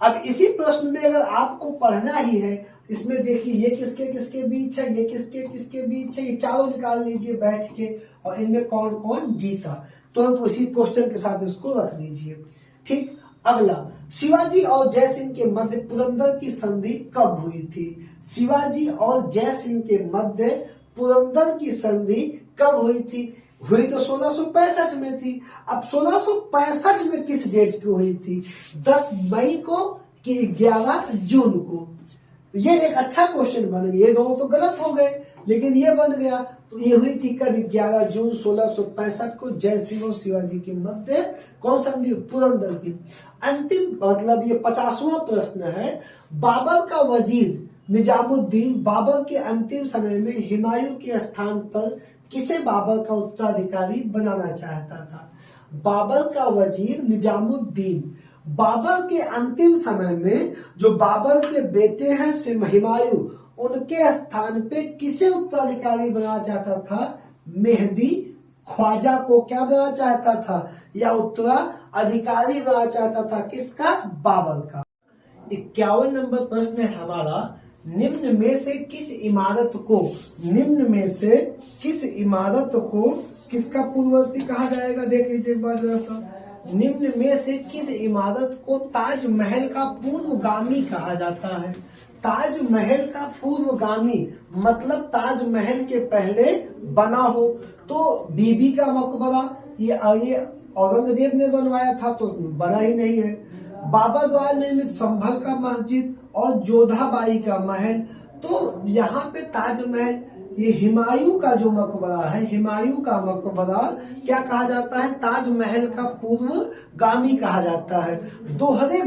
अब इसी प्रश्न में अगर आपको पढ़ना ही है, इसमें देखिए ये किसके किसके बीच है, ये किसके किसके बीच है, ये चारों निकाल लीजिए बैठ के, और इनमें कौन कौन जीता, तुरंत उसी क्वेश्चन के साथ इसको रख दीजिए। ठीक। अगला, शिवाजी और जय सिंह के मध्य पुरंदर की संधि कब हुई थी? शिवाजी और जय सिंह के मध्य पुरंदर की संधि कब हुई थी? हुई तो 1665 में थी। अब 1665 में किस डेट को हुई थी? 10 मई को कि 11 जून को? तो ये एक अच्छा क्वेश्चन बन गया। ये दोनों तो गलत हो गए, लेकिन ये बन गया। तो ये हुई थी कभी 11 जून 1665 को जय सिंह और शिवाजी के मध्य कौन संधि? पुरंदर की। अंतिम मतलब ये 50वां प्रश्न है। बाबर का वजीर निजामुद्दीन बाबर के अंतिम समय में हुमायूं के स्थान पर किसे बाबर का उत्तराधिकारी बनाना चाहता था? बाबर का वजीर निजामुद्दीन बाबर के अंतिम समय में जो बाबर के बेटे हैं हुमायूं, उनके स्थान पे किसे उत्तराधिकारी बनाना चाहता था? मेहदी ख्वाजा को क्या बनाना चाहता था? या उत्तराधिकारी बनाना चाहता था किसका? बाबर का। 51 नंबर प्रश्न है हमारा। निम्न में से किस इमारत को किसका पूर्ववर्ती कहा जाएगा? देख लीजिए एक बार जरा सा। निम्न में से किस इमारत को ताजमहल का पूर्वगामी कहा जाता है? ताजमहल का पूर्वगामी मतलब ताजमहल के पहले बना हो। तो बीबी का मकबरा ये औरंगजेब ने बनवाया था तो बना ही नहीं है। बाबर द्वारा निर्मित संभल का मस्जिद और जोधाबाई का महल। तो यहाँ पे ताजमहल, ये हुमायूं का जो मकबरा है, हुमायूं का मकबरा क्या कहा जाता है? ताजमहल का पूर्वगामी कहा जाता है। दोहरे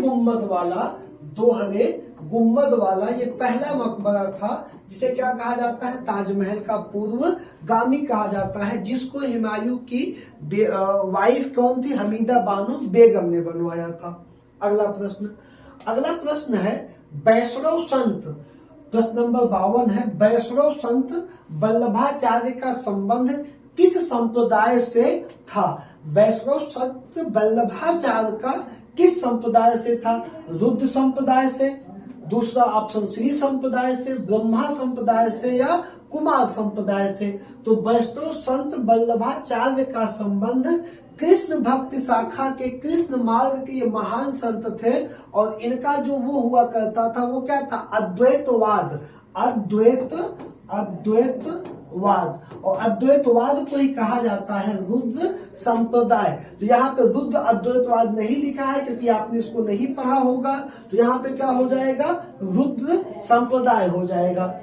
गुम्बद वाला ये पहला मकबरा था, जिसे क्या कहा जाता है? ताजमहल का पूर्वगामी कहा जाता है, जिसको हुमायूं की वाइफ कौन थी? हमीदा बानो बेगम ने बनवाया था। अगला प्रश्न है वैष्णव संत, प्रश्न नंबर 52 है। वैष्णव संत वल्लभाचार्य का संबंध किस संप्रदाय से था? वैष्णव संत वल्लभाचार्य का किस संप्रदाय से था? रुद्र संप्रदाय से, दूसरा ऑप्शन श्री संप्रदाय से, ब्रह्मा संप्रदाय से, या कुमार संप्रदाय से। तो वैष्णव संत वल्लभाचार्य का संबंध कृष्ण भक्ति शाखा के, कृष्ण मार्ग के ये महान संत थे, और इनका जो वो हुआ करता था वो क्या था? अद्वैतवाद। और अद्वैतवाद को ही कहा जाता है रुद्र संप्रदाय। तो यहाँ पे रुद्र अद्वैतवाद नहीं लिखा है क्योंकि आपने इसको नहीं पढ़ा होगा। तो यहाँ पे क्या हो जाएगा? रुद्र संप्रदाय हो जाएगा।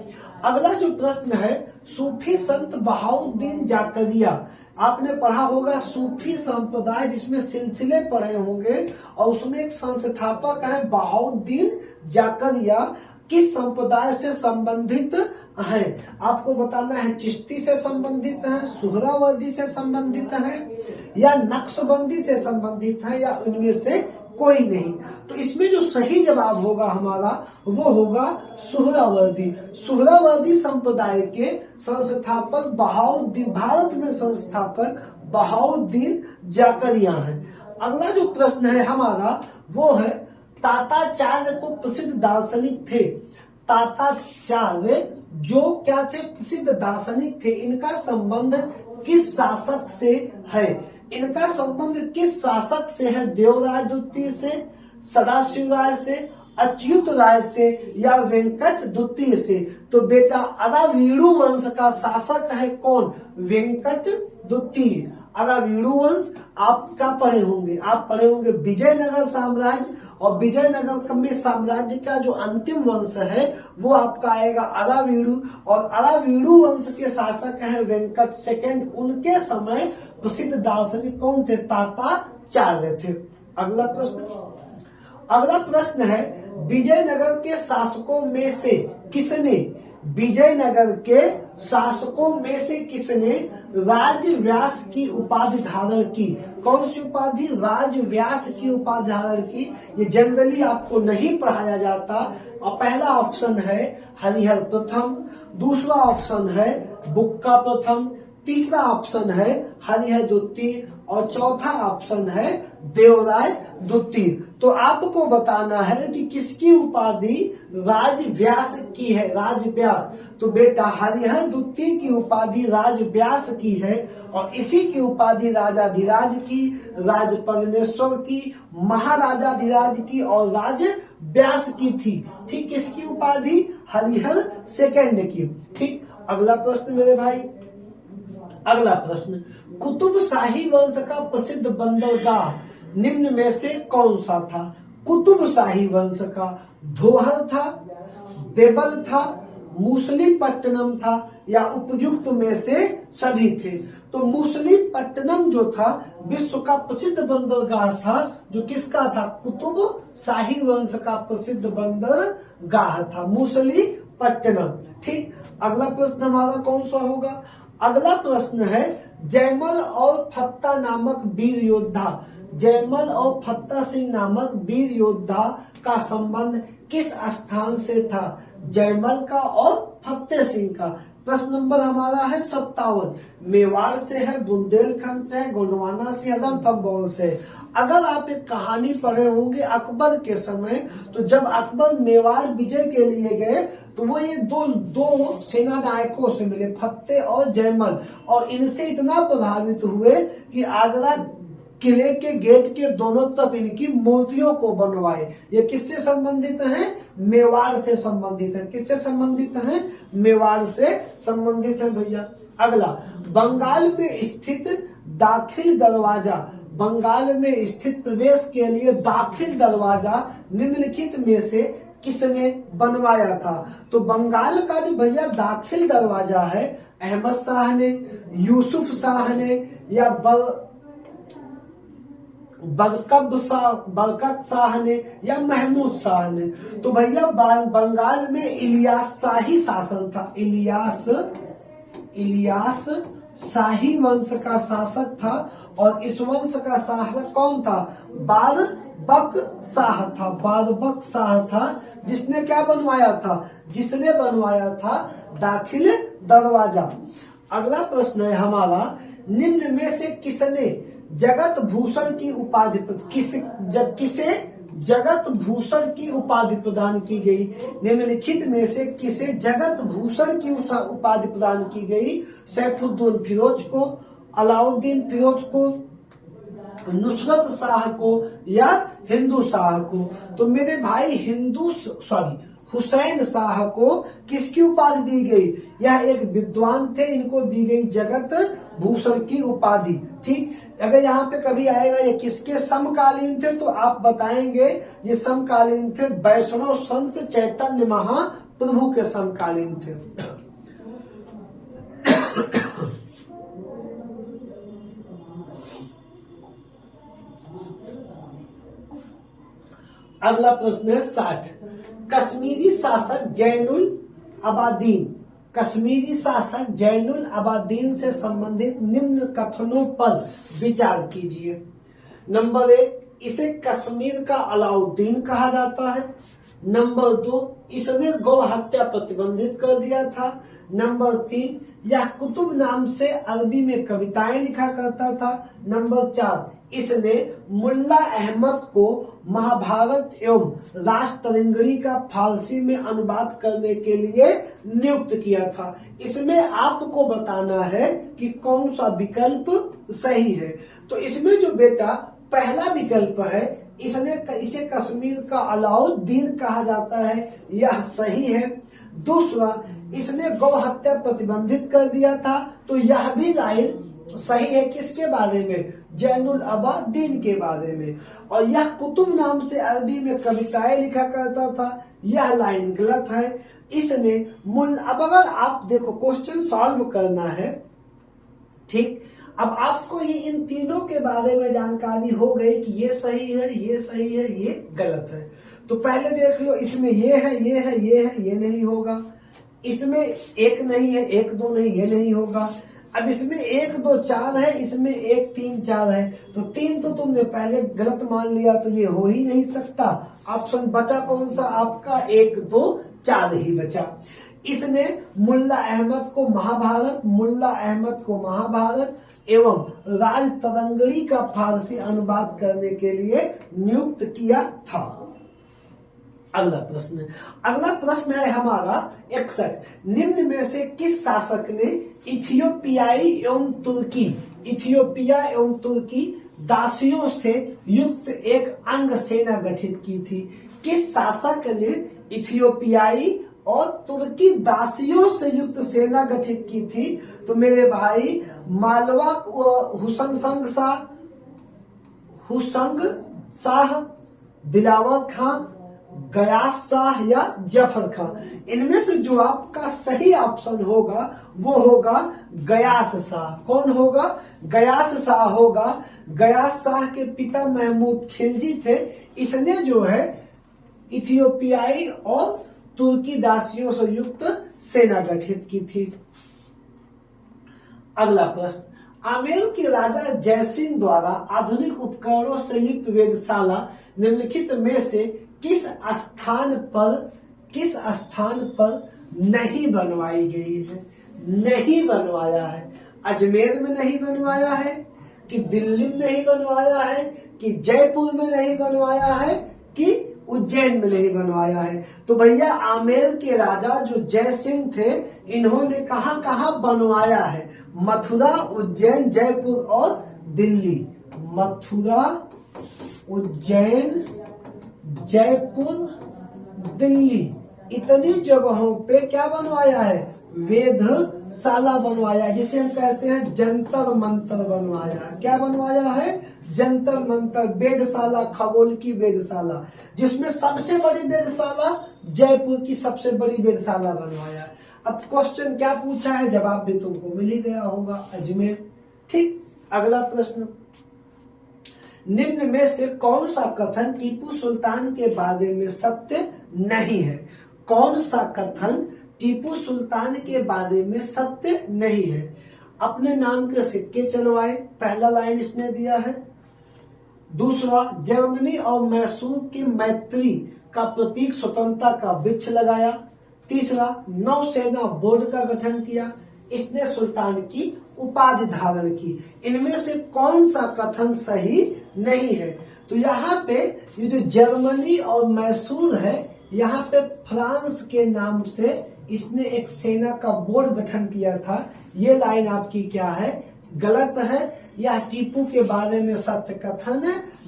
अगला जो प्रश्न है, सूफी संत बहाउद्दीन जाकरिया, आपने पढ़ा होगा सूफी संप्रदाय जिसमें सिलसिले पढ़े होंगे, और उसमें एक संस्थापक है बहाउद्दीन जाकरिया। किस संप्रदाय से संबंधित है? आपको बताना है चिश्ती से संबंधित है, सुहरावर्दी से संबंधित है, या नक्शबंदी से संबंधित है, या उनमें से कोई नहीं। तो इसमें जो सही जवाब होगा हमारा वो होगा सुहरावर्दी। सुहरावर्दी संप्रदाय के संस्थापक बहाउद्दीन, भारत में संस्थापक बहाउद्दीन जाकरिया हैं। अगला जो प्रश्न है हमारा वो है ताताचार्य को प्रसिद्ध दार्शनिक थे। ताताचार्य जो क्या थे? प्रसिद्ध दार्शनिक थे। इनका संबंध किस शासक से है? इनका संबंध किस शासक से है? देवराय द्वितीय से, सदाशिव राय से, अच्युत राय से, या वेंकट द्वितीय से? तो बेटा अरावीणु वंश का शासक है कौन? वेंकट द्वितीय। अरावीणु वंश आप क्या पढ़े होंगे? आप पढ़े होंगे विजयनगर साम्राज्य, और विजयनगर में साम्राज्य का जो अंतिम वंश है वो आपका आएगा अरावीणु, और अरावीणु वंश के शासक है वेंकट सेकंड। उनके समय प्रसिद्ध दार्शनिक कौन थे? ताताचार्य थे। अगला प्रश्न है विजयनगर के शासकों में से किसने राजव्यास की उपाधि धारण की? कौन सी उपाधि? राजव्यास की उपाधि धारण की। ये जनरली आपको नहीं पढ़ाया जाता। और पहला ऑप्शन है हरिहर प्रथम, दूसरा ऑप्शन है बुक्का प्रथम, तीसरा ऑप्शन है हरिहर द्वितीय और चौथा ऑप्शन है देवराय द्वितीय। तो आपको बताना है कि किसकी उपाधि राजव्यास की है, राजव्यास। तो बेटा हरिहर द्वितीय की उपाधि राजव्यास की है और इसी की उपाधि राजाधिराज की, राज परमेश्वर की, महाराजाधिराज की और राज व्यास की थी। ठीक, किसकी उपाधि? हरिहर सेकंड की। ठीक, अगला प्रश्न मेरे भाई, अगला प्रश्न, कुतुब शाही वंश का प्रसिद्ध बंदरगाह निम्न में से कौन सा था? कुतुब शाही वंश का धोहर था, देवल था, मूसलीपट्टनम था या उपयुक्त में से सभी थे? तो मूसलीपट्टनम जो था विश्व का प्रसिद्ध बंदरगाह था, जो किसका था? कुतुब शाही वंश का प्रसिद्ध बंदरगाह था मूसलीपट्टनम। ठीक, अगला प्रश्न हमारा कौन सा होगा? अगला प्रश्न है जयमल और फत्ता नामक वीर योद्धा, जयमल और फत्ता सिंह नामक वीर योद्धा का संबंध किस स्थान से था? जयमल का और फत्ते सिंह का। प्रश्न नंबर हमारा है 57। मेवाड़ से है, बुंदेलखंड से है, गोंडवाना से, रणथंभौर से। अगर आप एक कहानी पढ़े होंगे अकबर के समय, तो जब अकबर मेवाड़ विजय के लिए गए तो वो ये दो सेना नायकों से मिले, फत्ते और जयमल, और इनसे इतना प्रभावित हुए कि आगरा किले के गेट के दोनों तरफ इनकी मूर्तियों को बनवाए। ये किससे संबंधित है? मेवाड़ से संबंधित है। किससे संबंधित है? मेवाड़ से संबंधित है भैया। अगला, बंगाल में स्थित दाखिल दरवाजा, बंगाल में स्थित प्रवेश के लिए दाखिल दरवाजा निम्नलिखित में से किसने बनवाया था? तो बंगाल का जो भैया दाखिल दरवाजा है, अहमद शाह ने, यूसुफ शाह ने या बरकत शाह ने या महमूद शाह ने? तो भैया बंगाल में इलियास शाही शासन था, इलियास शाही वंश का शासक था और इस वंश का शासक कौन था? बारबक शाह था, बारबक शाह था, जिसने क्या बनवाया था? जिसने बनवाया था दाखिल दरवाजा। अगला प्रश्न है हमारा, निम्न में से किसने जगत भूषण की उपाधि किसे जगत भूषण की उपाधि प्रदान की गई? निम्नलिखित में से किसे जगत भूषण की उपाधि प्रदान की गई? सैफुद्दीन फिरोज को, अलाउद्दीन फिरोज को, नुसरत शाह को या हिंदू शाह को? तो मेरे भाई हुसैन शाह को किसकी उपाधि दी गई? यह एक विद्वान थे, इनको दी गई जगत भूषण की उपाधि। ठीक, अगर यहाँ पे कभी आएगा ये किसके समकालीन थे तो आप बताएंगे ये समकालीन थे वैष्णव संत चैतन्य महाप्रभु के समकालीन थे। अगला प्रश्न है 60। कश्मीरी शासक जैनुल अबादीन, कश्मीरी शासक जैनुल अबादीन से संबंधित निम्न कथनों पर विचार कीजिए। नंबर 1, इसे कश्मीर का अलाउद्दीन कहा जाता है। नंबर 2, इसने गौ हत्या प्रतिबंधित कर दिया था। नंबर 3, यह कुतुब नाम से अरबी में कविताएं लिखा करता था। नंबर 4, इसने मुल्ला अहमद को महाभारत एवं राष्ट्रंगणी का फारसी में अनुवाद करने के लिए नियुक्त किया था। इसमें आपको बताना है कि कौन सा विकल्प सही है। तो इसमें जो बेटा पहला विकल्प है, इसे कश्मीर का अलाउद्दीन कहा जाता है, यह सही है। दूसरा, इसने गौ हत्या प्रतिबंधित कर दिया था, तो यह भी लाइन सही है। किसके बारे में? जैनुल अबादीन के बारे में। और यह कुतुब नाम से अरबी में कविताएं लिखा करता था, यह लाइन गलत है। इसने अब अगर आप देखो क्वेश्चन सॉल्व करना है, ठीक, अब आपको ये इन तीनों के बारे में जानकारी हो गई कि ये सही है, ये सही है, ये गलत है। तो पहले देख लो, इसमें ये है, ये है, ये है, ये नहीं होगा। इसमें 1 नहीं है, 1 2 नहीं, ये नहीं होगा। अब इसमें 1 2 4 है, इसमें 1 3 4 है, तो 3 तो तुमने पहले गलत मान लिया, तो ये हो ही नहीं सकता। ऑप्शन बचा कौन सा आपका? 1 2 4 ही बचा। इसने मुल्ला अहमद को महाभारत एवं राज तरंगड़ी का फारसी अनुवाद करने के लिए नियुक्त किया था। अगला प्रश्न है हमारा 61। निम्न में से किस शासक ने इथियोपिया एवं तुर्की दासियों से युक्त एक अंग सेना गठित की थी? किस शासक ने इथियोपियाई और तुर्की दासियों से युक्त सेना गठित की थी? तो मेरे भाई मालवा हुसंग शाह, दिलावर खां, गयास शाह या जफर खां। इनमें से जो आपका सही ऑप्शन होगा वो होगा गयास शाह। कौन होगा? गयास शाह होगा। गयास शाह के पिता महमूद खिलजी थे। इसने जो है इथियोपियाई और तुर्की दासियों से युक्त सेना गठित की थी। अगला प्रश्न, आमेर के राजा जयसिंह द्वारा आधुनिक उपकरणों से युक्त वेधशाला निम्नलिखित में से किस स्थान पर नहीं बनवाई गई है? नहीं बनवाया है। अजमेर में नहीं बनवाया है, कि दिल्ली में नहीं बनवाया है, कि जयपुर में नहीं बनवाया है, कि उज्जैन में नहीं बनवाया है? तो भैया आमेर के राजा जो जय सिंह थे इन्होंने कहां कहां बनवाया है? मथुरा, उज्जैन, जयपुर और दिल्ली। मथुरा, उज्जैन, जयपुर, दिल्ली, इतनी जगहों पे क्या बनवाया है? वेधशाला बनवाया है, जिसे हम कहते हैं जंतर मंतर बनवाया है। क्या बनवाया है? जंतर मंतर, वेधशाला, खगोल की वेधशाला, जिसमें सबसे बड़ी वेधशाला जयपुर की सबसे बड़ी वेधशाला बनवाया है। अब क्वेश्चन क्या पूछा है, जवाब भी तुमको मिल ही गया होगा, अजमेर। ठीक, अगला प्रश्न, निम्न में से कौन सा कथन टीपू सुल्तान के बारे में सत्य नहीं है? कौन सा कथन टीपू सुल्तान के बारे में सत्य नहीं है? अपने नाम के सिक्के चलवाए, पहला लाइन इसने दिया है। दूसरा, जर्मनी और मैसूर की मैत्री का प्रतीक स्वतंत्रता का वृक्ष लगाया। तीसरा, नौसेना बोर्ड का गठन किया। इसने सुल्तान की उपाधि धारण की। इनमें से कौन सा कथन सही नहीं है? तो यहाँ पे ये जो जर्मनी और मैसूर है, यहाँ पे फ्रांस के नाम से इसने एक सेना का बोर्ड गठन किया था। ये लाइन आपकी क्या है? गलत है। यह टीपू के बारे में सत्य कथन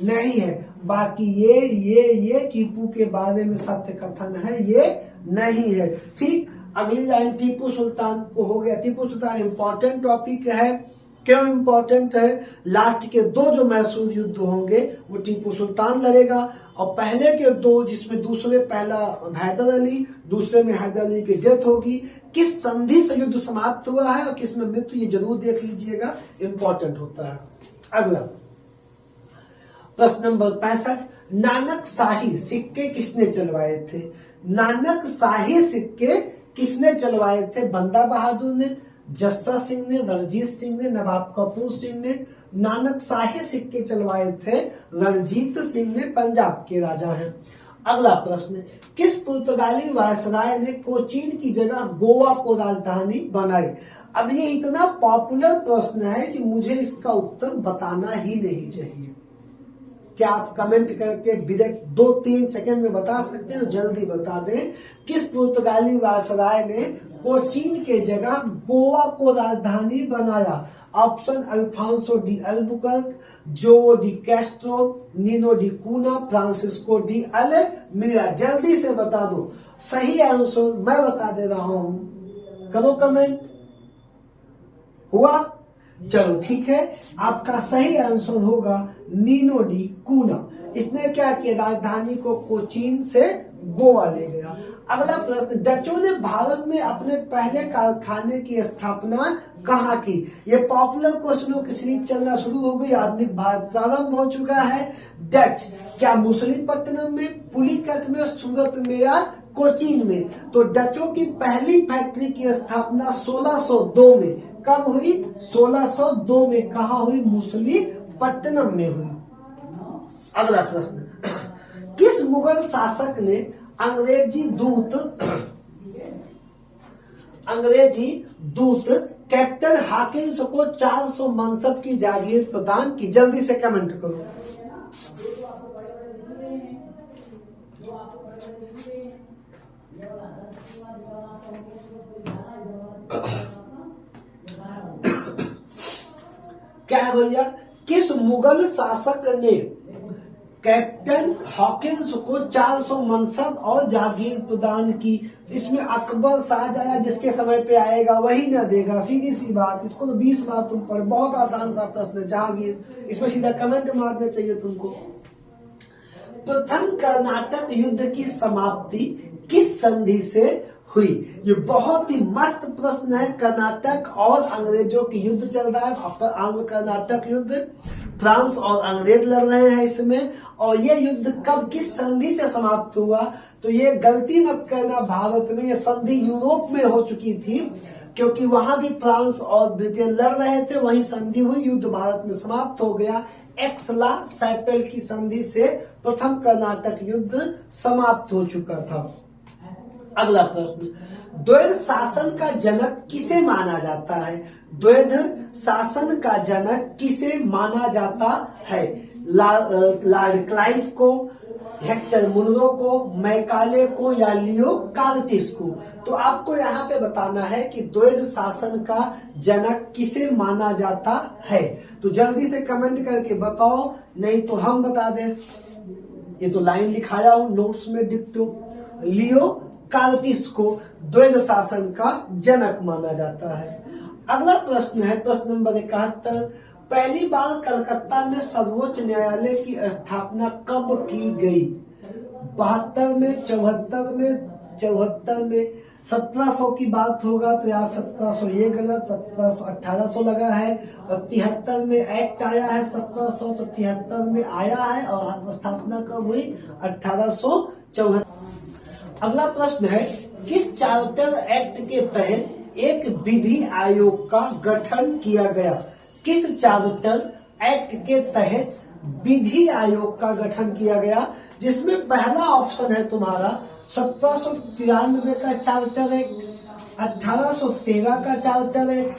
नहीं है। बाकी ये टीपू के बारे में सत्य कथन है, ये नहीं है। ठीक, अगली लाइन टीपू सुल्तान को हो गया। टीपू सुल्तान इंपॉर्टेंट टॉपिक है। क्यों इंपॉर्टेंट है? लास्ट के दो जो मैसूर युद्ध होंगे वो टीपू सुल्तान लड़ेगा, और पहले के दो जिसमें पहला हैदर अली, दूसरे में हैदर अली की डेथ होगी। किस संधि से युद्ध समाप्त हुआ है और किस में मृत्यु, ये जरूर देख लीजिएगा, इंपॉर्टेंट होता है। अगला प्रश्न नंबर 65, नानक शाही सिक्के किसने चलवाए थे? नानक शाही सिक्के किसने चलवाए थे? बंदा बहादुर ने, जस्सा सिंह ने, रणजीत सिंह ने, नवाब कपूर सिंह ने। नानक शाही सिक्के चलवाए थे रणजीत सिंह ने, पंजाब के राजा हैं। अगला प्रश्न, किस पुर्तगाली वायसराय ने कोचीन की जगह गोवा को राजधानी बनाई? अब ये इतना पॉपुलर प्रश्न है कि मुझे इसका उत्तर बताना ही नहीं चाहिए। क्या आप कमेंट करके 2-3 सेकंड में बता सकते हैं? तो जल्दी बता दें। किस पुर्तगाली वायसराय ने कोचीन के जगह गोवा को राजधानी बनाया? ऑप्शन Alfonso de Albuquerque, Joao de Castro, Nuno de Cunha, Francisco de Almeida. जल्दी से बता दो। सही आंसर मैं बता दे रहा हूं, करो कमेंट। हुआ? चलो ठीक है, आपका सही आंसर होगा नीनो डी कूना। इसने क्या किया? राजधानी को कोचीन से गोवा ले गया। अगला प्रश्न, डचों ने भारत में अपने पहले कारखाने की स्थापना कहाँ की? ये पॉपुलर क्वेश्चनों की सीरीज चलना शुरू हो गई। आधुनिक भारत प्रारंभ हो चुका है। डच क्या मुसलिपट्टनम में, पुलिकट में, सूरत में या कोचीन में? तो डचों की पहली फैक्ट्री की स्थापना 1602 में कब हुई? 1602 में। कहा हुई? मुसलिपट्टनम में हुई। अगला प्रश्न, किस मुगल शासक ने अंग्रेजी दूत अंग्रेजी दूत कैप्टन हॉकिंस को 400 मनसब की जागीर प्रदान की? जल्दी से कमेंट करो। क्या है भैया? किस मुगल शासक ने कैप्टन हॉकिंस को 400 मनसब और जागीर प्रदान की? इसमें अकबर शाहजहां जिसके समय पे आएगा वही ना देगा, सीधी सी बात। इसको तो 20 बार तुम पढ़, बहुत आसान सा प्रश्न है। जहांगीर, इसमें सीधा कमेंट मारना चाहिए तुमको। प्रथम कर्नाटक युद्ध की समाप्ति किस संधि से हुई? ये बहुत ही मस्त प्रश्न है। कर्नाटक और अंग्रेजों की युद्ध चल रहा है, आंग्ल कर्नाटक युद्ध, फ्रांस और अंग्रेज लड़ रहे हैं इसमें। और ये युद्ध कब किस संधि से समाप्त हुआ? तो ये गलती मत करना, भारत में ये संधि यूरोप में हो चुकी थी, क्योंकि वहां भी फ्रांस और ब्रिटेन लड़ रहे थे, वहीं संधि हुई, युद्ध भारत में समाप्त हो गया। एक्सला सैपेल की संधि से प्रथम कर्नाटक युद्ध समाप्त हो चुका था। अगला प्रश्न, द्वैध शासन का जनक किसे माना जाता है? द्वैध शासन का जनक किसे माना जाता है? लॉर्ड क्लाइव को, हेक्टर मुनरो को, मैकाले को या लियो कार्टिस को? तो आपको यहाँ पे बताना है कि द्वैध शासन का जनक किसे माना जाता है। तो जल्दी से कमेंट करके बताओ, नहीं तो हम बता दें। ये तो लाइन लिखाया हूं नोट्स में डिक्टो। लियो कार्टिस को द्वैध शासन का जनक माना जाता है। अगला प्रश्न है प्रश्न नंबर 71। पहली बार कलकत्ता में सर्वोच्च न्यायालय की स्थापना कब की गई? 72 में, 74 में, 74 में? 1700 की बात होगा तो यार 1700 ये गलत, 1700 1800 लगा है। और 73 में एक्ट आया है 1700, तो 73 में आया है। और स्थापना कब हुई? 1874। अगला प्रश्न है, किस चार्टर एक्ट के तहत एक विधि आयोग का गठन किया गया? किस चार्टर एक्ट के तहत विधि आयोग का गठन किया गया? जिसमें पहला ऑप्शन है तुम्हारा 1793 का चार्टर एक्ट, 1813 का चार्टर एक्ट,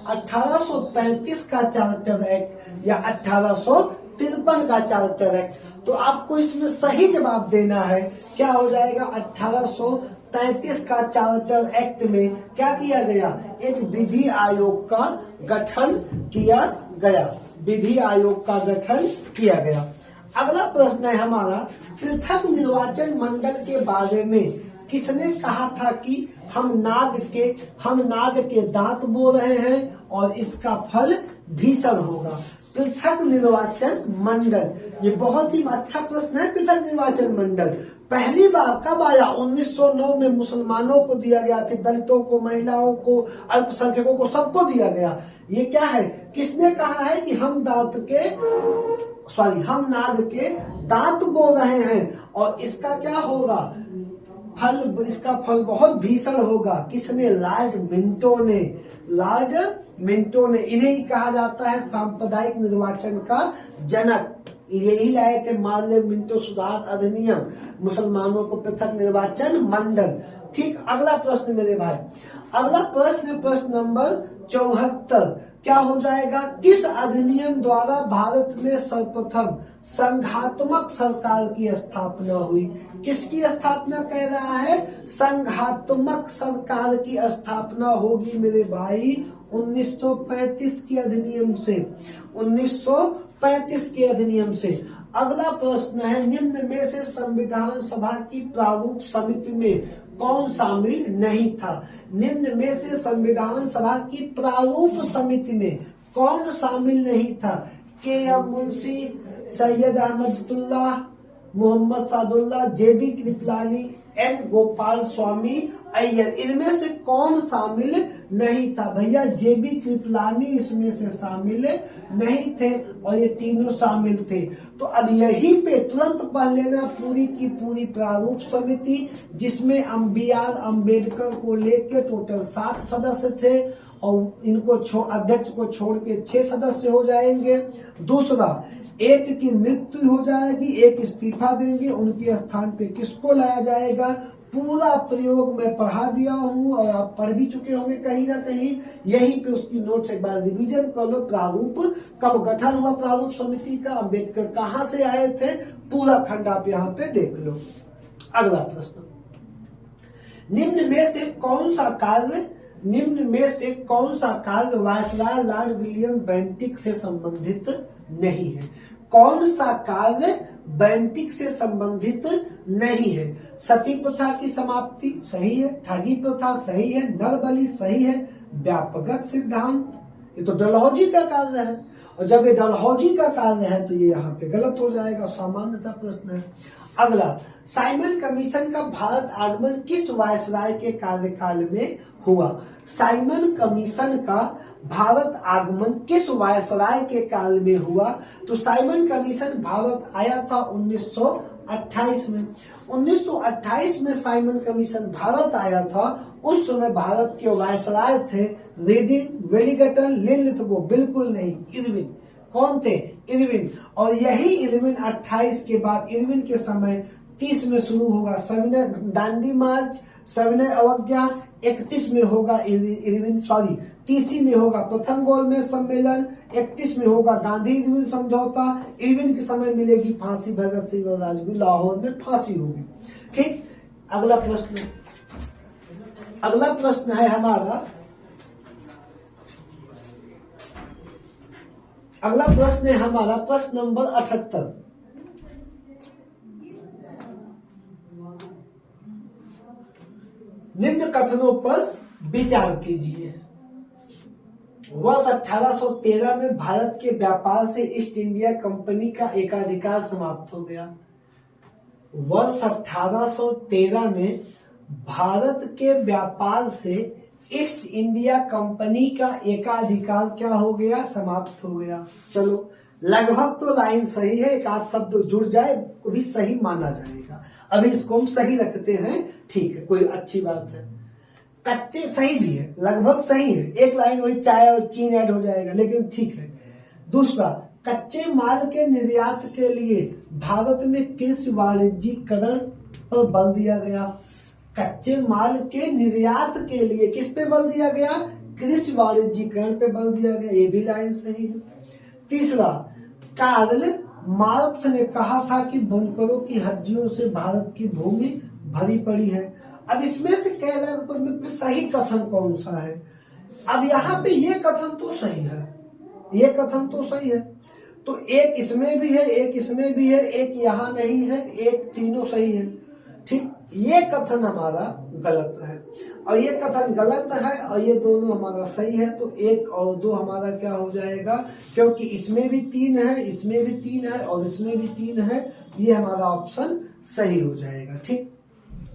1833 का चार्टर एक्ट या 1853 का चार्टर एक्ट। तो आपको इसमें सही जवाब देना है। क्या हो जाएगा? 1833 का चार्टर एक्ट में क्या किया गया? एक विधि आयोग का गठन किया गया। विधि आयोग का गठन किया गया। अगला प्रश्न है हमारा, पृथक निर्वाचन मंडल के बारे में किसने कहा था कि हम नाग के दांत बो रहे हैं और इसका फल भीषण होगा? पृथक निर्वाचन मंडल, ये बहुत ही अच्छा प्रश्न है। पृथक निर्वाचन मंडल पहली बार कब आया? 1909 में मुसलमानों को दिया गया, फिर दलितों को, महिलाओं को, अल्पसंख्यकों को, सबको दिया गया। ये क्या है? किसने कहा है कि हम नाग के दांत बो रहे हैं और इसका क्या होगा? इसका फल बहुत भीषण होगा। किसने? लॉर्ड मिंटो ने। इन्हें ही कहा जाता है सांप्रदायिक निर्वाचन का जनक। यही लाए थे मार्ले मिंटो सुधार अधिनियम, मुसलमानों को पृथक निर्वाचन मंडल। ठीक, अगला प्रश्न मेरे भाई, अगला प्रश्न प्रश्न नंबर 74। क्या हो जाएगा? किस अधिनियम द्वारा भारत में सर्वप्रथम संघात्मक सरकार की स्थापना हुई? किसकी स्थापना कह रहा है? संघात्मक सरकार की स्थापना होगी मेरे भाई 1935 के अधिनियम से। 1935 के अधिनियम से। अगला प्रश्न है, निम्न में से संविधान सभा की प्रारूप समिति में कौन शामिल नहीं था? निम्न में से संविधान सभा की प्रारूप समिति में कौन शामिल नहीं था? K M. Munshi, Syed Ahmedullah, Mohammad Saadulla, J B. Kripalani, N. Gopal Swami Ayyar. इनमें से कौन शामिल नहीं था? भैया जे.बी. कृपलानी इसमें से शामिल नहीं थे और ये तीनों शामिल थे। तो अब यहीं पे तुरंत पढ़ लेना पूरी की पूरी प्रारूप समिति, जिसमें बी.आर. अम्बेडकर को लेके टोटल 7 सदस्य थे और इनको अध्यक्ष को छोड़ के 6 सदस्य हो जाएंगे। दूसरा, एक की मृत्यु हो जाएगी, एक इस्तीफा देंगे, उनके स्थान पे किसको लाया जाएगा? पूरा प्रयोग मैं पढ़ा दिया हूं और आप पढ़ भी चुके होंगे कहीं ना कहीं। यहीं पे उसकी नोट्स एक बार रिवीजन कर लो। प्रारूप कब गठन हुआ प्रारूप समिति का, अंबेडकर कहां से आए थे, पूरा खंड आप यहाँ पे देख लो। अगला प्रश्न, निम्न में से कौन सा कार्य वायसराय लॉर्ड विलियम बेंटिक से संबंधित नहीं है? कौन सा कार्य बेंटिक से संबंधित नहीं है? सती प्रथा की समाप्ति सही है, ठगी प्रथा सही है, नरबलि सही है, व्यापक सिद्धांत, ये तो डलहौजी का कार्य है, और जब ये डलहौजी का कार्य है तो ये यहाँ पे गलत हो जाएगा, सामान्य सा प्रश्न है। अगला, साइमन कमीशन का भारत आगमन किस वायसराय के कार्यकाल में हुआ? साइमन कमीशन का भारत आगमन किस वायसराय के काल में हुआ? तो साइमन कमीशन भारत आया था 1928 में। 1928 में साइमन कमीशन भारत आया था। उस समय भारत के वायसराय थे रीडिंग, वेलिंगटन, लिनलिथ, बिल्कुल नहीं, इरविन। कौन थे? इरविन। और यही इरविन 28 के बाद, इरविन के समय 30 में शुरू होगा सविनय दांडी मार्च, सविनय अवज्ञा, 31 में होगा इरविन 30 में होगा प्रथम गोलमेज सम्मेलन, 31 में होगा गांधी इरविन समझौता। इरविन के समय मिलेगी फांसी भगत सिंह और राजगुरु, लाहौर में फांसी होगी। ठीक, अगला प्रश्न है हमारा, प्रश्न नंबर 78। निम्न कथनों पर विचार कीजिए। वर्ष 1813 में भारत के व्यापार से ईस्ट इंडिया कंपनी का एकाधिकार समाप्त हो गया। वर्ष 1813 में भारत के व्यापार से ईस्ट इंडिया कंपनी का एकाधिकार क्या हो गया? समाप्त हो गया। चलो, लगभग तो लाइन सही है, एक आध शब्द जुड़ जाए तो भी सही माना जाएगा। अभी इसको हम सही रखते हैं, ठीक है, कोई अच्छी बात है। कच्चे सही भी है, लगभग सही है, एक लाइन वही चाय और चीन ऐड हो जाएगा, लेकिन ठीक है। दूसरा, कच्चे माल के निर्यात के लिए भारत में कृषि वाणिज्यीकरण पर बल दिया गया। कच्चे माल के निर्यात के लिए किस पे बल दिया गया? कृषि वाणिज्यीकरण पे बल दिया गया, ये भी लाइन सही है। तीसरा, कार्ल मार्क्स ने कहा था कि बुनकरों की हड्डियों से भारत की भूमि भरी पड़ी है। अब इसमें से कह रहे हैं सही कथन कौन सा है? अब यहाँ पे ये कथन तो सही है, ये कथन तो सही है, तो एक इसमें भी है, एक इसमें भी है, एक यहाँ नहीं है, एक तीनों सही है। ठीक, ये कथन हमारा गलत है और ये कथन गलत है और ये दोनों हमारा सही है, तो 1 और 2 हमारा क्या हो जाएगा? क्योंकि इसमें भी 3 है, इसमें भी 3 है और इसमें भी 3 है, ये हमारा ऑप्शन सही हो जाएगा। ठीक,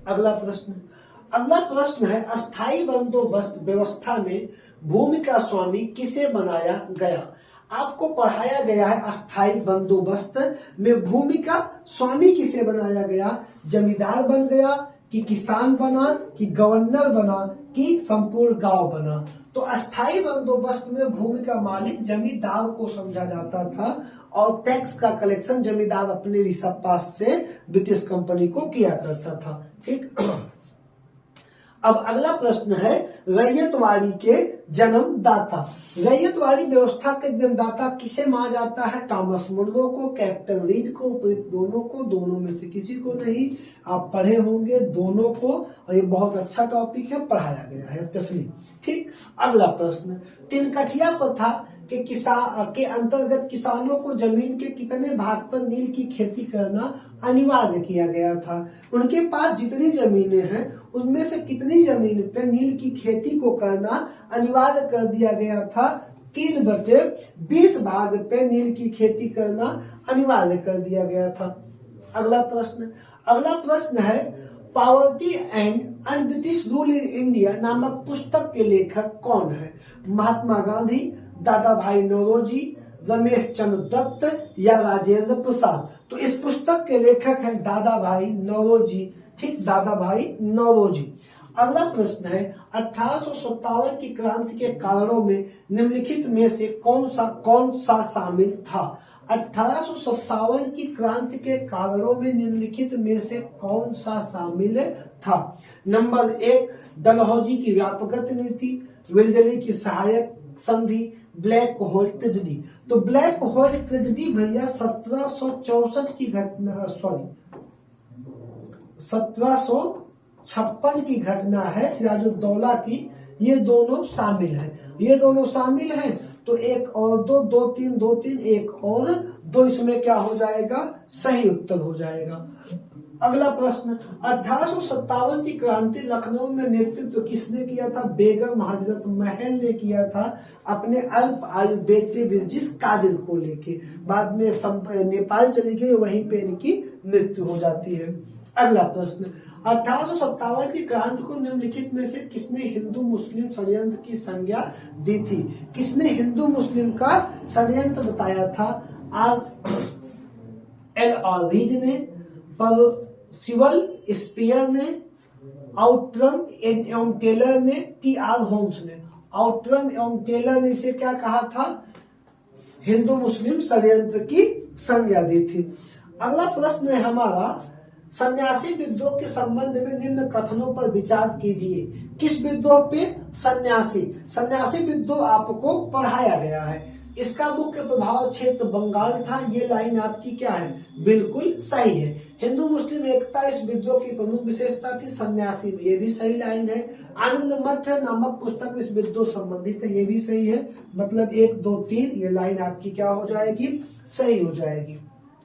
अगला प्रश्न है, अस्थायी बंदोबस्त व्यवस्था में भूमि का स्वामी किसे बनाया गया? आपको पढ़ाया गया है अस्थायी बंदोबस्त में भूमि का स्वामी किसे बनाया गया? जमींदार बन गया कि किसान बना कि गवर्नर बना कि संपूर्ण गांव बना? तो अस्थायी बंदोबस्त में भूमि का मालिक जमींदार को समझा जाता था और टैक्स का कलेक्शन जमींदार अपने रिसर्व पास से ब्रिटिश कंपनी को किया करता था। ठीक, अब अगला प्रश्न है, रैयतवाड़ी के जन्मदाता। रैयतवाड़ी व्यवस्था के जन्मदाता किसे माना जाता है? टॉमस मुनरो को, कैपिटल रीड को, उपयुक्त दोनों को, दोनों में से किसी को नहीं। आप पढ़े होंगे दोनों को और ये बहुत अच्छा टॉपिक है, पढ़ाया गया है स्पेशली। ठीक, अगला प्रश्न, तिनकठिया प्रथा के अंतर्गत किसानों को जमीन के कितने भाग पर नील की खेती करना अनिवार्य किया गया था? उनके पास जितनी जमीनें हैं उनमें से कितनी जमीन पे नील की खेती को करना अनिवार्य कर दिया गया था? 3/20 भाग पे नील की खेती करना अनिवार्य कर दिया गया था। अगला प्रश्न है, poverty and un-British rule in India नामक पुस्तक के लेखक कौन है? महात्मा गांधी, दादा भाई नौरोजी, रमेश चंद्र दत्त या राजेंद्र प्रसाद? तो इस पुस्तक के लेखक हैं दादा भाई नौरोजी। ठीक, दादा भाई नौरोजी। अगला प्रश्न है, 1857 की क्रांति के कारणों में निम्नलिखित में से कौन सा शामिल था? 1857 की क्रांति के कारणों में निम्नलिखित में से कौन सा शामिल था। नंबर 1 डलहौजी की व्यापक नीति, वेलजली की सहायक संधि, ब्लैक होल ट्रेजेडी। तो ब्लैक होल ट्रेजेडी भैया 1764 की घटना, सॉरी 1756 की घटना है, सिराजुद्दौला की। ये दोनों शामिल है, ये दोनों शामिल हैं। तो एक और दो, 2 3 2 3 एक और 2, इसमें क्या हो जाएगा, सही उत्तर हो जाएगा। अगला प्रश्न, 1857 की क्रांति लखनऊ में नेतृत्व किसने किया था? बेगम हजरत महल ने किया था, अपने अल्प आयु बेटे बिरजिस कादिर को लेके। बाद में नेपाल चली गई, वहीं पे इनकी मृत्यु हो जाती है। अगला प्रश्न, 1857 की क्रांति को निम्नलिखित में से किसने हिंदू मुस्लिम षड्यंत्र की संज्ञा दी थी? किसने हिंदू मुस्लिम का षड्यंत्र बताया था? L.R. रीज ने, पर्सिवल स्पीयर ने, आउट्रम एवं टेलर ने, T.R. होम्स ने। आउट्रम एवं टेलर ने इसे क्या कहा था? हिंदू मुस्लिम षड्यंत्र की संज्ञा दी थी। अगला प्रश्न है हमारा, सन्यासी विद्रोह के संबंध में निम्न कथनों पर विचार कीजिए। किस विद्रोह पे? सन्यासी विद्रोह आपको पढ़ाया गया है। इसका मुख्य प्रभाव क्षेत्र बंगाल था। ये लाइन आपकी क्या है? बिल्कुल सही है। हिंदू मुस्लिम एकता इस विद्रोह की प्रमुख विशेषता थी। सन्यासी, ये भी सही लाइन है। आनंद मठ नामक पुस्तक इस विद्रोह संबंधित है, ये भी सही है। मतलब 1 2 3 ये लाइन आपकी क्या हो जाएगी? सही हो जाएगी।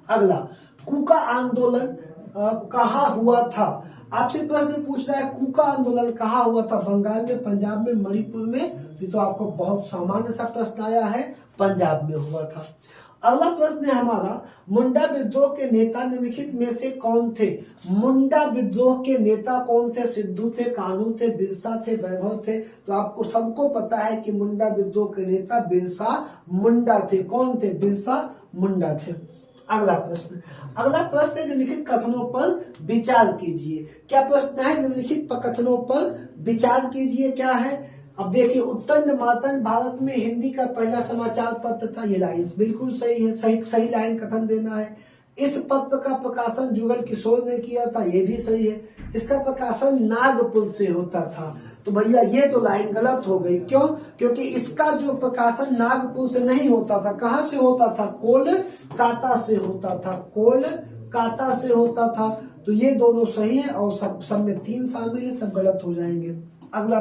अगला, कूका आंदोलन कहाँ हुआ था? आपसे प्रश्न पूछ रहा है कूका आंदोलन कहाँ हुआ था? बंगाल में, पंजाब में, मणिपुर में? ये तो आपको बहुत सामान्य सा प्रश्न आया है, पंजाब में हुआ था। अगला प्रश्न है हमारा, मुंडा विद्रोह के नेता निम्नलिखित में से कौन थे? मुंडा विद्रोह के नेता कौन थे? सिद्धू थे, कान्हू थे, बिरसा थे, वैभव थे? तो आपको सबको पता है कि मुंडा विद्रोह के नेता बिरसा मुंडा थे। कौन थे? बिरसा मुंडा थे। अगला प्रश्न है, निम्नलिखित कथनों पर विचार कीजिए। क्या प्रश्न है? निम्नलिखित कथनों पर विचार कीजिए। क्या है? अब देखिए, उत्तर मातन भारत में हिंदी का पहला समाचार पत्र था। ये लाइन बिल्कुल सही है, सही लाइन कथन देना है। इस पत्र का प्रकाशन जुगल किशोर ने किया था, ये भी सही है। इसका प्रकाशन नागपुर से होता था। तो भैया ये तो लाइन गलत हो गई। क्यों? क्योंकि इसका जो प्रकाशन नागपुर से नहीं होता था। कहां से होता था? कोलकाता से होता था। कोलकाता से होता था। तो ये दोनों सही है और सब में 3 शामिल है, सब गलत हो जाएंगे। अगला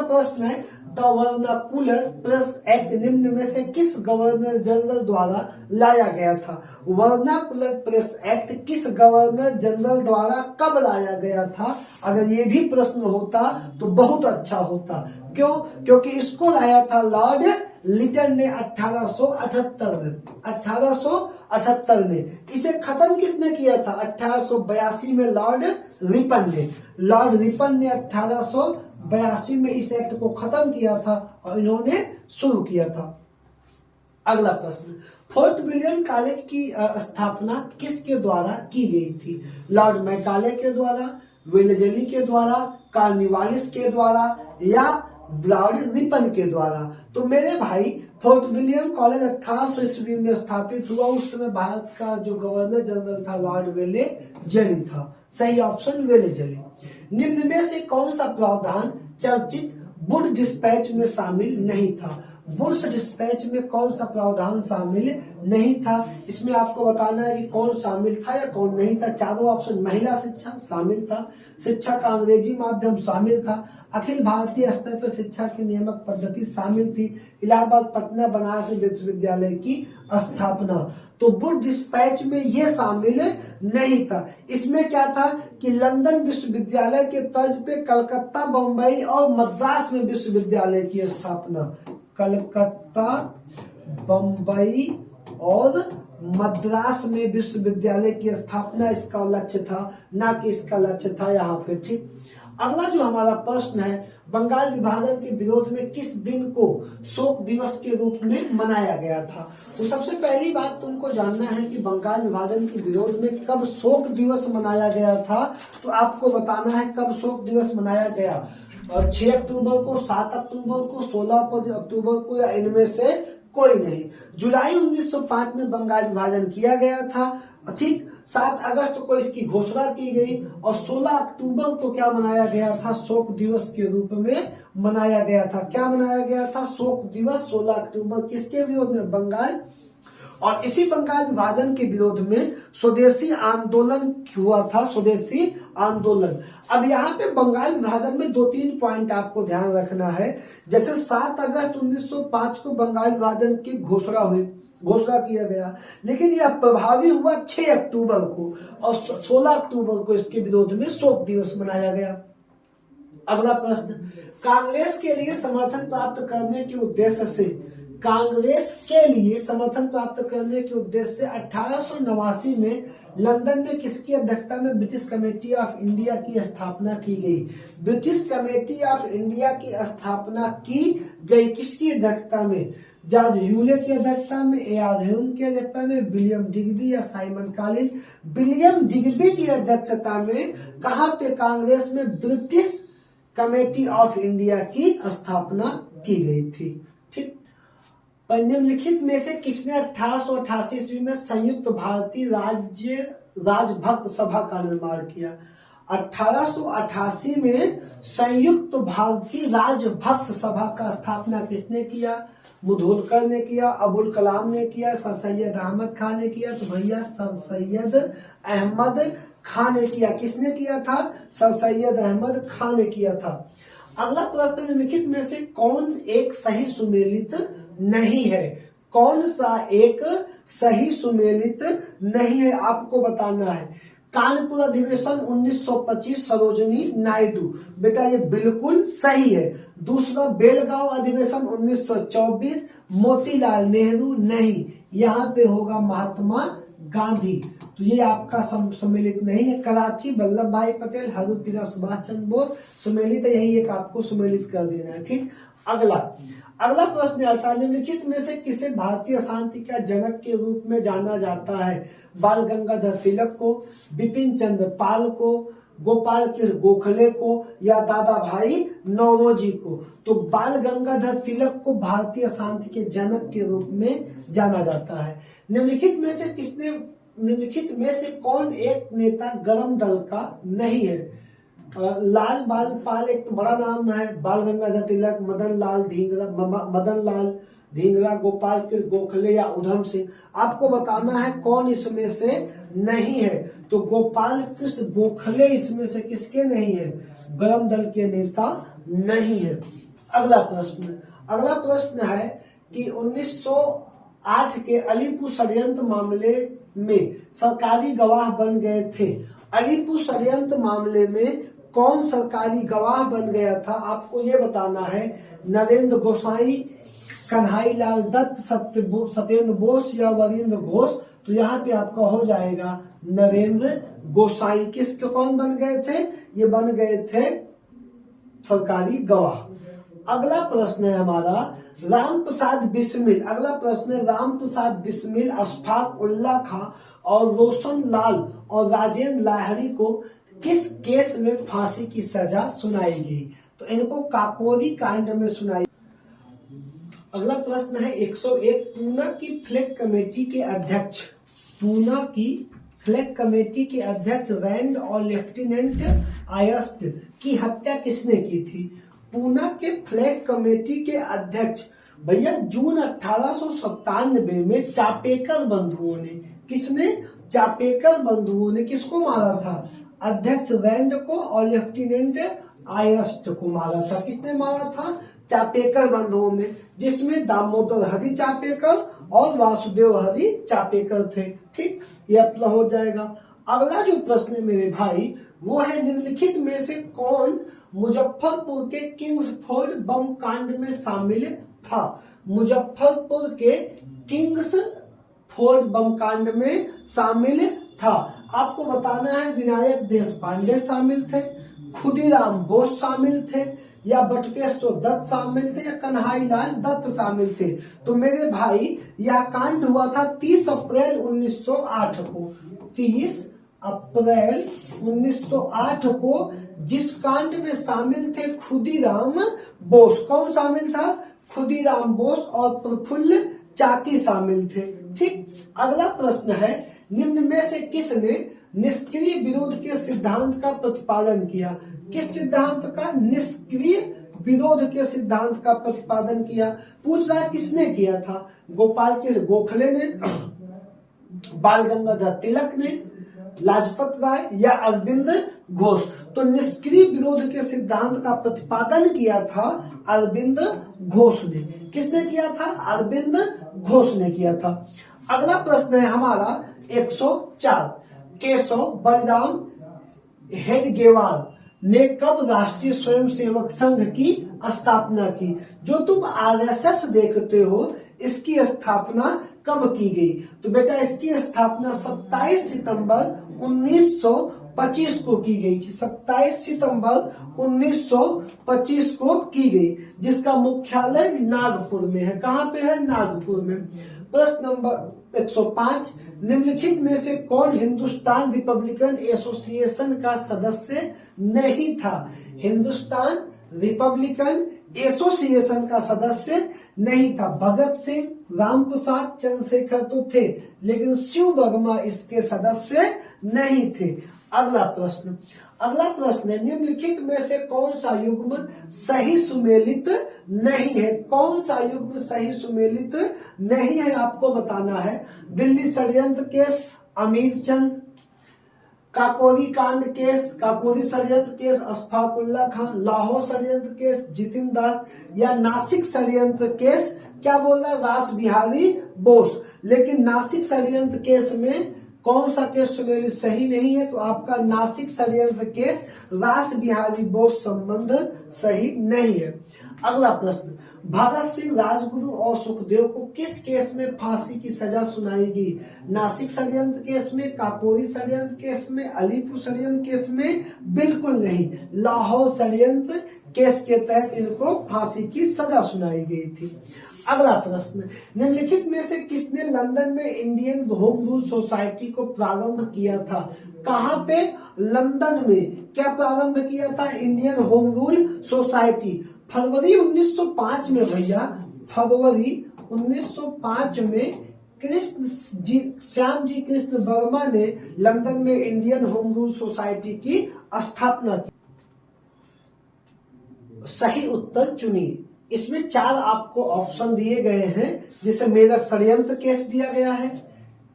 प्रश्न है, द वर्नाकुलर प्रेस एक्ट निम्न में से किस गवर्नर जनरल द्वारा लाया गया था? वर्नाकुलर प्रेस एक्ट किस गवर्नर जनरल द्वारा कब लाया गया था? अगर ये भी प्रश्न होता तो बहुत अच्छा होता। क्यों? क्योंकि इसको लाया था लॉर्ड लिटन ने 1878 में। इसे खत्म किसने किया था? 1882 में लॉर्ड रिपन ने 1882 में इस एक्ट को खत्म किया था और इन्होंने शुरू किया था। अगला प्रश्न, फोर्ट विलियम कॉलेज की स्थापना किसके द्वारा की गई थी? लॉर्ड मैकाले के द्वारा, वेलेजली के द्वारा, कार्निवालिस के द्वारा या लॉर्ड रिपन के द्वारा? तो मेरे भाई, फोर्ट विलियम कॉलेज 1800 ईस्वी में स्थापित हुआ। उस समय भारत का जो गवर्नर जनरल था लॉर्ड वेलेजली था। सही ऑप्शन वेलेजली। निम्न में से कौन सा प्रावधान चर्चित वुड डिस्पैच में शामिल नहीं था? वुड्स डिस्पैच में कौन सा प्रावधान शामिल नहीं था? इसमें आपको बताना है कि कौन शामिल था या कौन नहीं था। चारों ऑप्शन, महिला शिक्षा शामिल था, शिक्षा का अंग्रेजी माध्यम शामिल था, अखिल भारतीय स्तर पर शिक्षा की नियामक पद्धति शामिल थी, इलाहाबाद, पटना, बनारस विश्वविद्यालय की स्थापना। तो वुड डिस्पैच में ये शामिल नहीं था। इसमें क्या था कि लंदन विश्वविद्यालय के तर्ज पे कलकत्ता, बम्बई और मद्रास में विश्वविद्यालय की स्थापना। कलकत्ता, बम्बई और मद्रास में विश्वविद्यालय की स्थापना इसका लक्ष्य था, ना कि इसका लक्ष्य था यहाँ पे। ठीक। अगला जो हमारा प्रश्न है, बंगाल विभाजन के विरोध में किस दिन को शोक दिवस के रूप में मनाया गया था? तो सबसे पहली बात तुमको जानना है कि बंगाल विभाजन के विरोध में कब शोक दिवस मनाया गया था। तो आपको बताना है कब शोक दिवस मनाया गया। 6 अक्टूबर को, 7 अक्टूबर को, 16 अक्टूबर को या इनमें से कोई नहीं। जुलाई 1905 में बंगाल विभाजन किया गया था। ठीक। 7 अगस्त को इसकी घोषणा की गई और 16 अक्टूबर को क्या मनाया गया था, शोक दिवस के रूप में मनाया गया था। क्या मनाया गया था, शोक दिवस 16 अक्टूबर। किसके विरोध में, बंगाल। और इसी बंगाल विभाजन के विरोध में स्वदेशी आंदोलन हुआ था, स्वदेशी आंदोलन। अब यहाँ पे बंगाल विभाजन में 2-3 पॉइंट आपको ध्यान रखना है। जैसे 7 अगस्त 1905 को बंगाल विभाजन की घोषणा किया गया, लेकिन यह प्रभावी हुआ 6 अक्टूबर को और 16 अक्टूबर को इसके विरोध में शोक दिवस मनाया गया। अगला प्रश्न, कांग्रेस के लिए समर्थन प्राप्त करने के उद्देश्य से 1889 में लंदन में किसकी अध्यक्षता में ब्रिटिश कमेटी ऑफ इंडिया की स्थापना की गई। ब्रिटिश कमेटी ऑफ इंडिया की स्थापना की गई किसकी अध्यक्षता में, जॉर्ज ह्यूले की अध्यक्षता में, ए.आर. ह्यूम की अध्यक्षता में, विलियम डिग्बी या साइमन कॉलिन। विलियम डिग्बी की अध्यक्षता में कहां पे, कांग्रेस में ब्रिटिश कमेटी ऑफ इंडिया की स्थापना की गई थी। ठीक, निम्नलिखित में से किसने 1888 ईस्वी में संयुक्त भारतीय राजभक्त सभा का निर्माण किया। 1888 में संयुक्त भारतीय राजभक्त सभा का स्थापना किसने किया, मुधोलकर ने किया, अबुल कलाम ने किया, सर सैयद अहमद खान ने किया। तो भैया सर सैयद अहमद खान ने किया। किसने किया था, सर सैयद अहमद खान ने किया था। अगला प्रश्न, निम्नलिखित में से कौन एक सही सुमेलित नहीं है, कौन सा एक सही सुमेलित नहीं है, आपको बताना है। कानपुर अधिवेशन 1925 सरोजनी नायडू, बेटा ये बिल्कुल सही है। दूसरा, बेलगांव अधिवेशन 1924 मोतीलाल नेहरू, नहीं, यहाँ पे होगा महात्मा गांधी। तो ये आपका सम्मिलित नहीं है। कराची वल्लभ भाई पटेल, हरुप्रिया सुभाष चंद्र बोस सुमेलित है, यही एक आपको सुमेलित कर देना है। ठीक, अगला प्रश्न आता है, निम्नलिखित में से किसे भारतीय शांति का जनक के रूप में जाना जाता है। बाल गंगाधर तिलक को, बिपिन चंद्र पाल को, गोपाल कृष्ण गोखले को या दादा भाई नौरोजी को। तो बाल गंगाधर तिलक को भारतीय शांति के जनक के रूप में जाना जाता है। निम्नलिखित में से कौन एक नेता गरम दल का नहीं है। लाल बाल पाल एक तो बड़ा नाम है, बाल गंगाधर तिलक, मदन लाल धींगरा, गोपाल कृष्ण गोखले या उधम सिंह। आपको बताना है कौन इसमें से नहीं है। तो गोपाल कृष्ण गोखले इसमें से किसके नहीं है, गरम दल के नेता नहीं है। अगला प्रश्न है कि 1908 के अलीपुर षड्यंत्र मामले में सरकारी गवाह बन गए थे। अलीपुर षड्यंत्र मामले में कौन सरकारी गवाह बन गया था, आपको ये बताना है। नरेंद्र गोसाई, कन्हई लाल दत्त, सत्येंद्र बोस या वरिंद्र घोष। तो यहाँ पे आपका हो जाएगा नरेंद्र गोसाई। कौन बन गए थे, ये बन गए थे सरकारी गवाह। अगला प्रश्न है हमारा रामप्रसाद बिस्मिल, अशफाक उल्ला खां और रोशन लाल और राजेंद्र लाहिड़ी को किस केस में फांसी की सजा सुनाई गई। तो इनको काकोरी कांड में सुनाई। अगला प्रश्न है 101, पूना की फ्लैग कमेटी के अध्यक्ष रैंड और लेफ्टिनेंट आयस्ट की हत्या किसने की थी। पूना के फ्लैग कमेटी के अध्यक्ष भैया जून 1897 में चापेकर बंधुओं ने किसको मारा था, अध्यक्ष रैंड को और लेफ्टिनेंट आयस्ट को मारा था। किसने मारा था, चापेकर बंधुओं में, जिसमें दामोदर हरि चापेकर और वासुदेव हरि चापेकर थे। ठीक, ये अपना हो जाएगा। अगला जो प्रश्न है मेरे भाई वो है निम्नलिखित में से कौन मुजफ्फरपुर के किंग्सफोर्ड बम कांड में शामिल था। मुजफ्फरपुर के किंग्सफोर्ड बम कांड में शामिल था। आपको बताना है विनायक देशपांडे शामिल थे, खुदीराम बोस शामिल थे या बटुकेश्वर दत्त शामिल थे या कन्हई लाल दत्त शामिल थे। तो मेरे भाई यह कांड हुआ था 30 अप्रैल 1908 को। 30 अप्रैल 1908 को, जिस कांड में शामिल थे खुदीराम बोस। कौन शामिल था, खुदीराम बोस और प्रफुल्ल चाकी शामिल थे। ठीक, अगला प्रश्न है निम्न में से किसने निष्क्रिय विरोध के सिद्धांत का प्रतिपादन किया? किस सिद्धांत का? निष्क्रिय विरोध के सिद्धांत का प्रतिपादन किया। पूछ रहा है किसने किया था? गोपाल के गोखले ने, बाल गंगाधर तिलक ने, लाजपत राय या अरविंद घोष? तो निष्क्रिय विरोध के सिद्धांत का प्रतिपादन किया था अरविंद घोष ने। किसने किया था? अरविंद घोष ने किया था। अगला प्रश्न है हमारा 104। केशव बलराम हेडगेवार ने कब राष्ट्रीय स्वयंसेवक संघ की स्थापना की? जो तुम आरएसएस देखते हो इसकी स्थापना कब की गई? तो बेटा इसकी स्थापना 27 सितंबर 1925 को की गई थी। 27 सितंबर 1925 को की गई, जिसका मुख्यालय नागपुर में है। कहाँ पे है? नागपुर में। प्रश्न नंबर 105। निम्नलिखित में से कौन हिंदुस्तान रिपब्लिकन एसोसिएशन का सदस्य नहीं था? हिंदुस्तान रिपब्लिकन एसोसिएशन का सदस्य नहीं था। भगत सिंह, रामप्रसाद, चंद्रशेखर तो थे, लेकिन शिव वर्मा इसके सदस्य नहीं थे। अगला प्रश्न है, निम्नलिखित में से कौन सा युग्म सही सुमेलित नहीं है? कौन सा युग्म सही सुमेलित नहीं है आपको बताना है। दिल्ली षड्यंत्र केस अमीर चंद, काकोरी कांड केस, काकोरी षड्यंत्र केस अशफाकुल्ला खान, लाहौर षड्यंत्र केस जितिन दास, या नासिक षड्यंत्र केस क्या बोल रहा है? रास बिहारी बोस। लेकिन नासिक षड्यंत्र केस में कौन सा केस सुमेलित सही नहीं है? तो आपका नासिक षड्यंत्र केस रास बिहारी बोस संबंध सही नहीं है। अगला प्रश्न, भगत सिंह, राजगुरु और सुखदेव को किस केस में फांसी की सजा सुनाई गई? नासिक षड्यंत्र केस में, काकोरी षड्यंत्र केस में, अलीपुर षड्यंत्र केस में? बिल्कुल नहीं, लाहौर षड्यंत्र केस के तहत इनको फांसी की सजा सुनाई गई थी। अगला प्रश्न, निम्नलिखित में से किसने लंदन में इंडियन होम रूल सोसाइटी को प्रारंभ किया था? कहाँ पे? लंदन में। क्या प्रारंभ किया था? इंडियन होम रूल सोसाइटी फरवरी 1905 में भैया, फरवरी 1905 में श्याम जी कृष्ण वर्मा ने लंदन में इंडियन होम रूल सोसाइटी की स्थापना की। सही उत्तर चुनिए। इसमें 4 आपको ऑप्शन दिए गए हैं, जिसे मेरठ षड्यंत्र केस दिया गया है,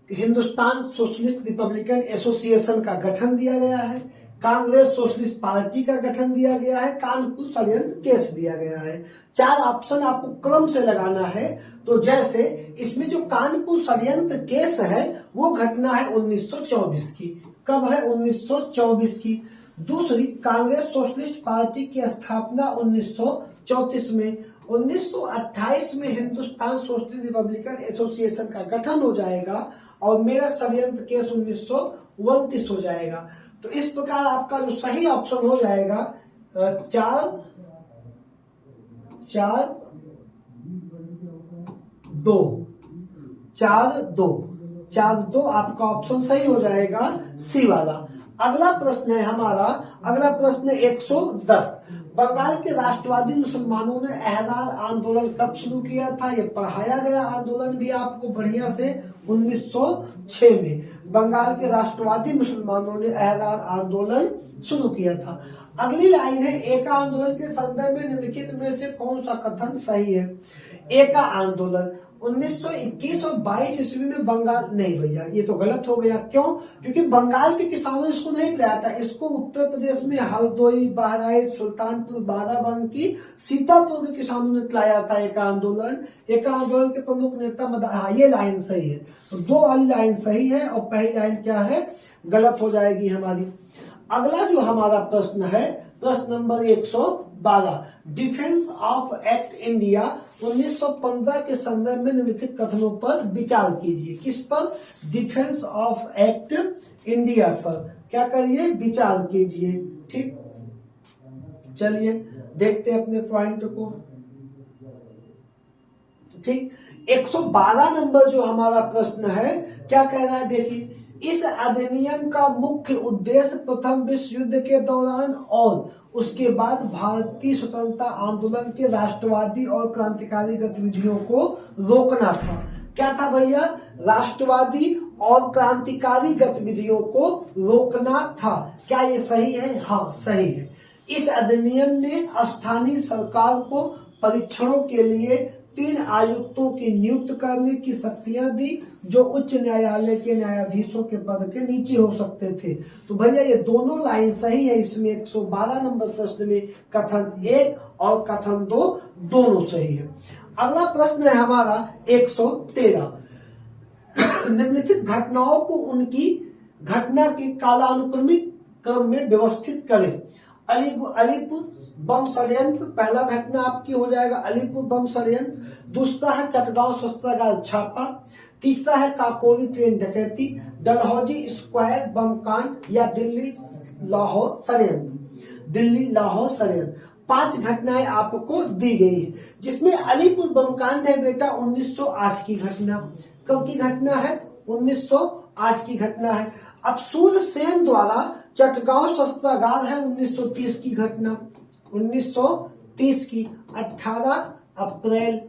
हिंदुस्तान सोशलिस्ट रिपब्लिकन एसोसिएशन का गठन दिया गया है, कांग्रेस सोशलिस्ट पार्टी का गठन दिया गया है, कानपुर षड्यंत्र केस दिया गया है। 4 ऑप्शन आपको क्रम से लगाना है। तो जैसे इसमें जो कानपुर षड्यंत्र केस है वो घटना है 1924 की। कब है? 1924 की। दूसरी, कांग्रेस सोशलिस्ट पार्टी की स्थापना 1934 में। 1928 में हिंदुस्तान सोशलिस्ट रिपब्लिकन एसोसिएशन का गठन हो जाएगा और मेरठ षड्यंत्र केस 1929 हो जाएगा। तो इस प्रकार आपका जो सही ऑप्शन हो जाएगा 4-2 आपका ऑप्शन सही हो जाएगा सी वाला। अगला प्रश्न है हमारा, अगला प्रश्न 110। बंगाल के राष्ट्रवादी मुसलमानों ने अहरार आंदोलन कब शुरू किया था? ये पढ़ाया गया आंदोलन भी आपको बढ़िया से 1906 में बंगाल के राष्ट्रवादी मुसलमानों ने अहरार आंदोलन शुरू किया था। अगली लाइन है, एका आंदोलन के संदर्भ में निम्नलिखित में से कौन सा कथन सही है? एका आंदोलन 1921 और 22 ईस्वी में बंगाल, नहीं भैया ये तो गलत हो गया। क्यों? क्योंकि बंगाल के किसानों ने इसको नहीं लाया था। इसको उत्तर प्रदेश में हरदोई, बहराइच, सुल्तानपुर, बाराबंकी, सीतापुर के किसानों ने लाया था एका आंदोलन। एका आंदोलन के प्रमुख नेता हाँ, ये लाइन सही है। तो 2 वाली लाइन सही है और पहली लाइन क्या है? गलत हो जाएगी हमारी। अगला जो हमारा प्रश्न है, प्रश्न number 112। Defence of act India 1915 के संदर्भ में निम्नलिखित कथनों पर विचार कीजिए। किस पर? डिफेंस ऑफ एक्ट इंडिया पर क्या करिए? विचार कीजिए। ठीक, चलिए देखते हैं अपने पॉइंट को। ठीक, 112 नंबर जो हमारा प्रश्न है क्या कह रहा है? देखिए, इस अधिनियम का मुख्य उद्देश्य प्रथम विश्व युद्ध के दौरान और उसके बाद भारतीय स्वतंत्रता आंदोलन के राष्ट्रवादी और क्रांतिकारी गतिविधियों को रोकना था। क्या था भैया? राष्ट्रवादी और क्रांतिकारी गतिविधियों को रोकना था। क्या ये सही है? हाँ सही है। इस अधिनियम ने स्थानीय सरकार को परीक्षणों के लिए 3 आयुक्तों की नियुक्त करने की शक्तियां दी, जो उच्च न्यायालय के न्यायाधीशों के पद के नीचे हो सकते थे। तो भैया ये दोनों लाइन सही है। इसमें 112 नंबर प्रश्न में कथन 1 और कथन 2 दोनों सही है। अगला प्रश्न है हमारा 113। निम्नलिखित घटनाओं को उनकी घटना के कालानुक्रमिक क्रम में व्यवस्थित करें। अलीपुर बम षड्यंत्र, पहला घटना आपकी हो जाएगा अलीपुर बम षड्यंत्र। दूसरा है चटगांव शस्त्रागार छापा। तीसरा है काकोरी ट्रेन डकैती, डलहौजी स्क्वायर बम कांड या दिल्ली लाहौर षड्यंत्र। 5 घटनाएं आपको दी गई है, जिसमें अलीपुर बम कांड है बेटा 1908 की घटना। कब की घटना है? 1908 की घटना है। अब सूरसेन द्वारा चटगांव शस्त्रागार है 1930 की घटना। 1930 की 18 अप्रैल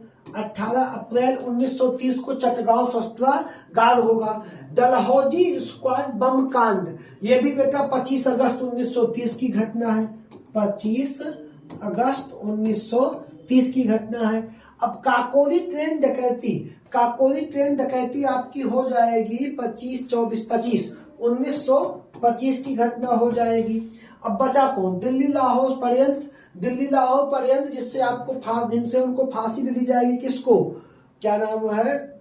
1930 को चटगांव शस्त्रागार होगा। डलहौजी स्क्वाड बम कांड, ये भी बेटा 25 अगस्त 1930 की घटना है। 25 अगस्त 1930 की घटना है। अब काकोरी ट्रेन डकैती आपकी हो जाएगी 25 1925 की घटना हो जाएगी। अब बचा कौन? दिल्ली लाहौर पर्यंत, जिनसे उनको फांसी दे दी जाएगी। किसको? क्या नाम है?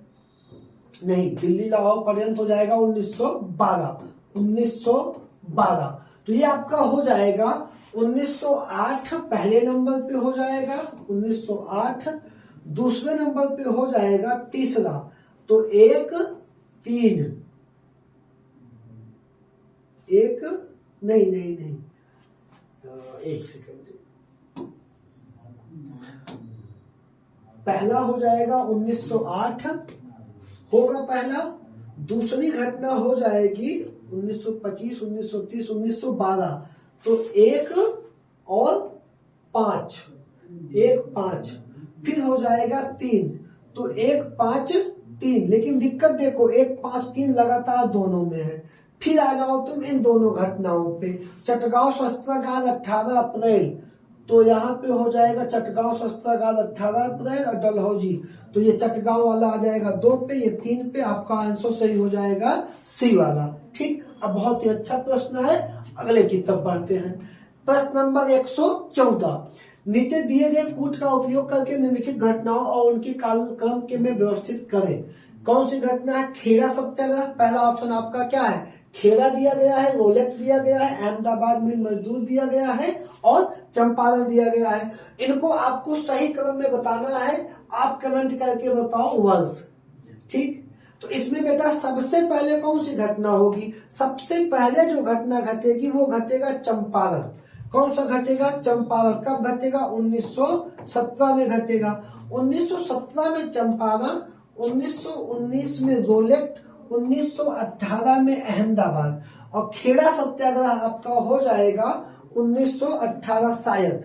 नहीं, दिल्ली लाहौर पर्यंत हो जाएगा 1912। तो ये आपका हो जाएगा 1908 पहले नंबर पे हो जाएगा, 1908 दूसरे नंबर पे हो जाएगा तीसरा। तो 1 3 1 नहीं, एक सेकंड, पहला हो जाएगा 1908 होगा पहला। दूसरी घटना हो जाएगी 1925 1930 1912। तो 1 और 5 फिर हो जाएगा 3। तो 1 5 3, लेकिन दिक्कत देखो 1 5 3 लगातार दोनों में है। फिर आ जाओ तुम इन दोनों घटनाओं पे। चटगांव शस्त्रागार 18 अप्रैल, तो यहाँ पे हो जाएगा चटगांव शस्त्रागार 18 अप्रैल और डलहौजी। तो ये चटगांव वाला आ जाएगा 2 पे, ये 3 पे। आपका आंसर सही हो जाएगा सी वाला। ठीक, अब बहुत ही अच्छा प्रश्न है। अगले की तरफ बढ़ते हैं। प्रश्न नंबर 114। नीचे दिए गए कूट का उपयोग करके निम्नलिखित घटनाओं और उनकी कालक्रम के में व्यवस्थित करें। कौन सी घटना है? खेड़ा सत्याग्रह। पहला ऑप्शन आपका क्या है? खेड़ा दिया गया है, रोलेट दिया गया है, अहमदाबाद मिल मजदूर दिया गया है और चंपारण दिया गया है। इनको आपको सही क्रम में बताना है। आप कमेंट करके बताओ वर्ष। ठीक, तो इसमें बेटा सबसे पहले कौन सी घटना होगी? सबसे पहले जो घटना घटेगी वो घटेगा चंपारण। कौन सा घटेगा? चंपारण। कब घटेगा? 1917 में घटेगा। 1917 में चंपारण, 1919 में रोलेट, 1918 में अहमदाबाद। और खेड़ा सत्याग्रह आपका हो जाएगा 1918 शायद।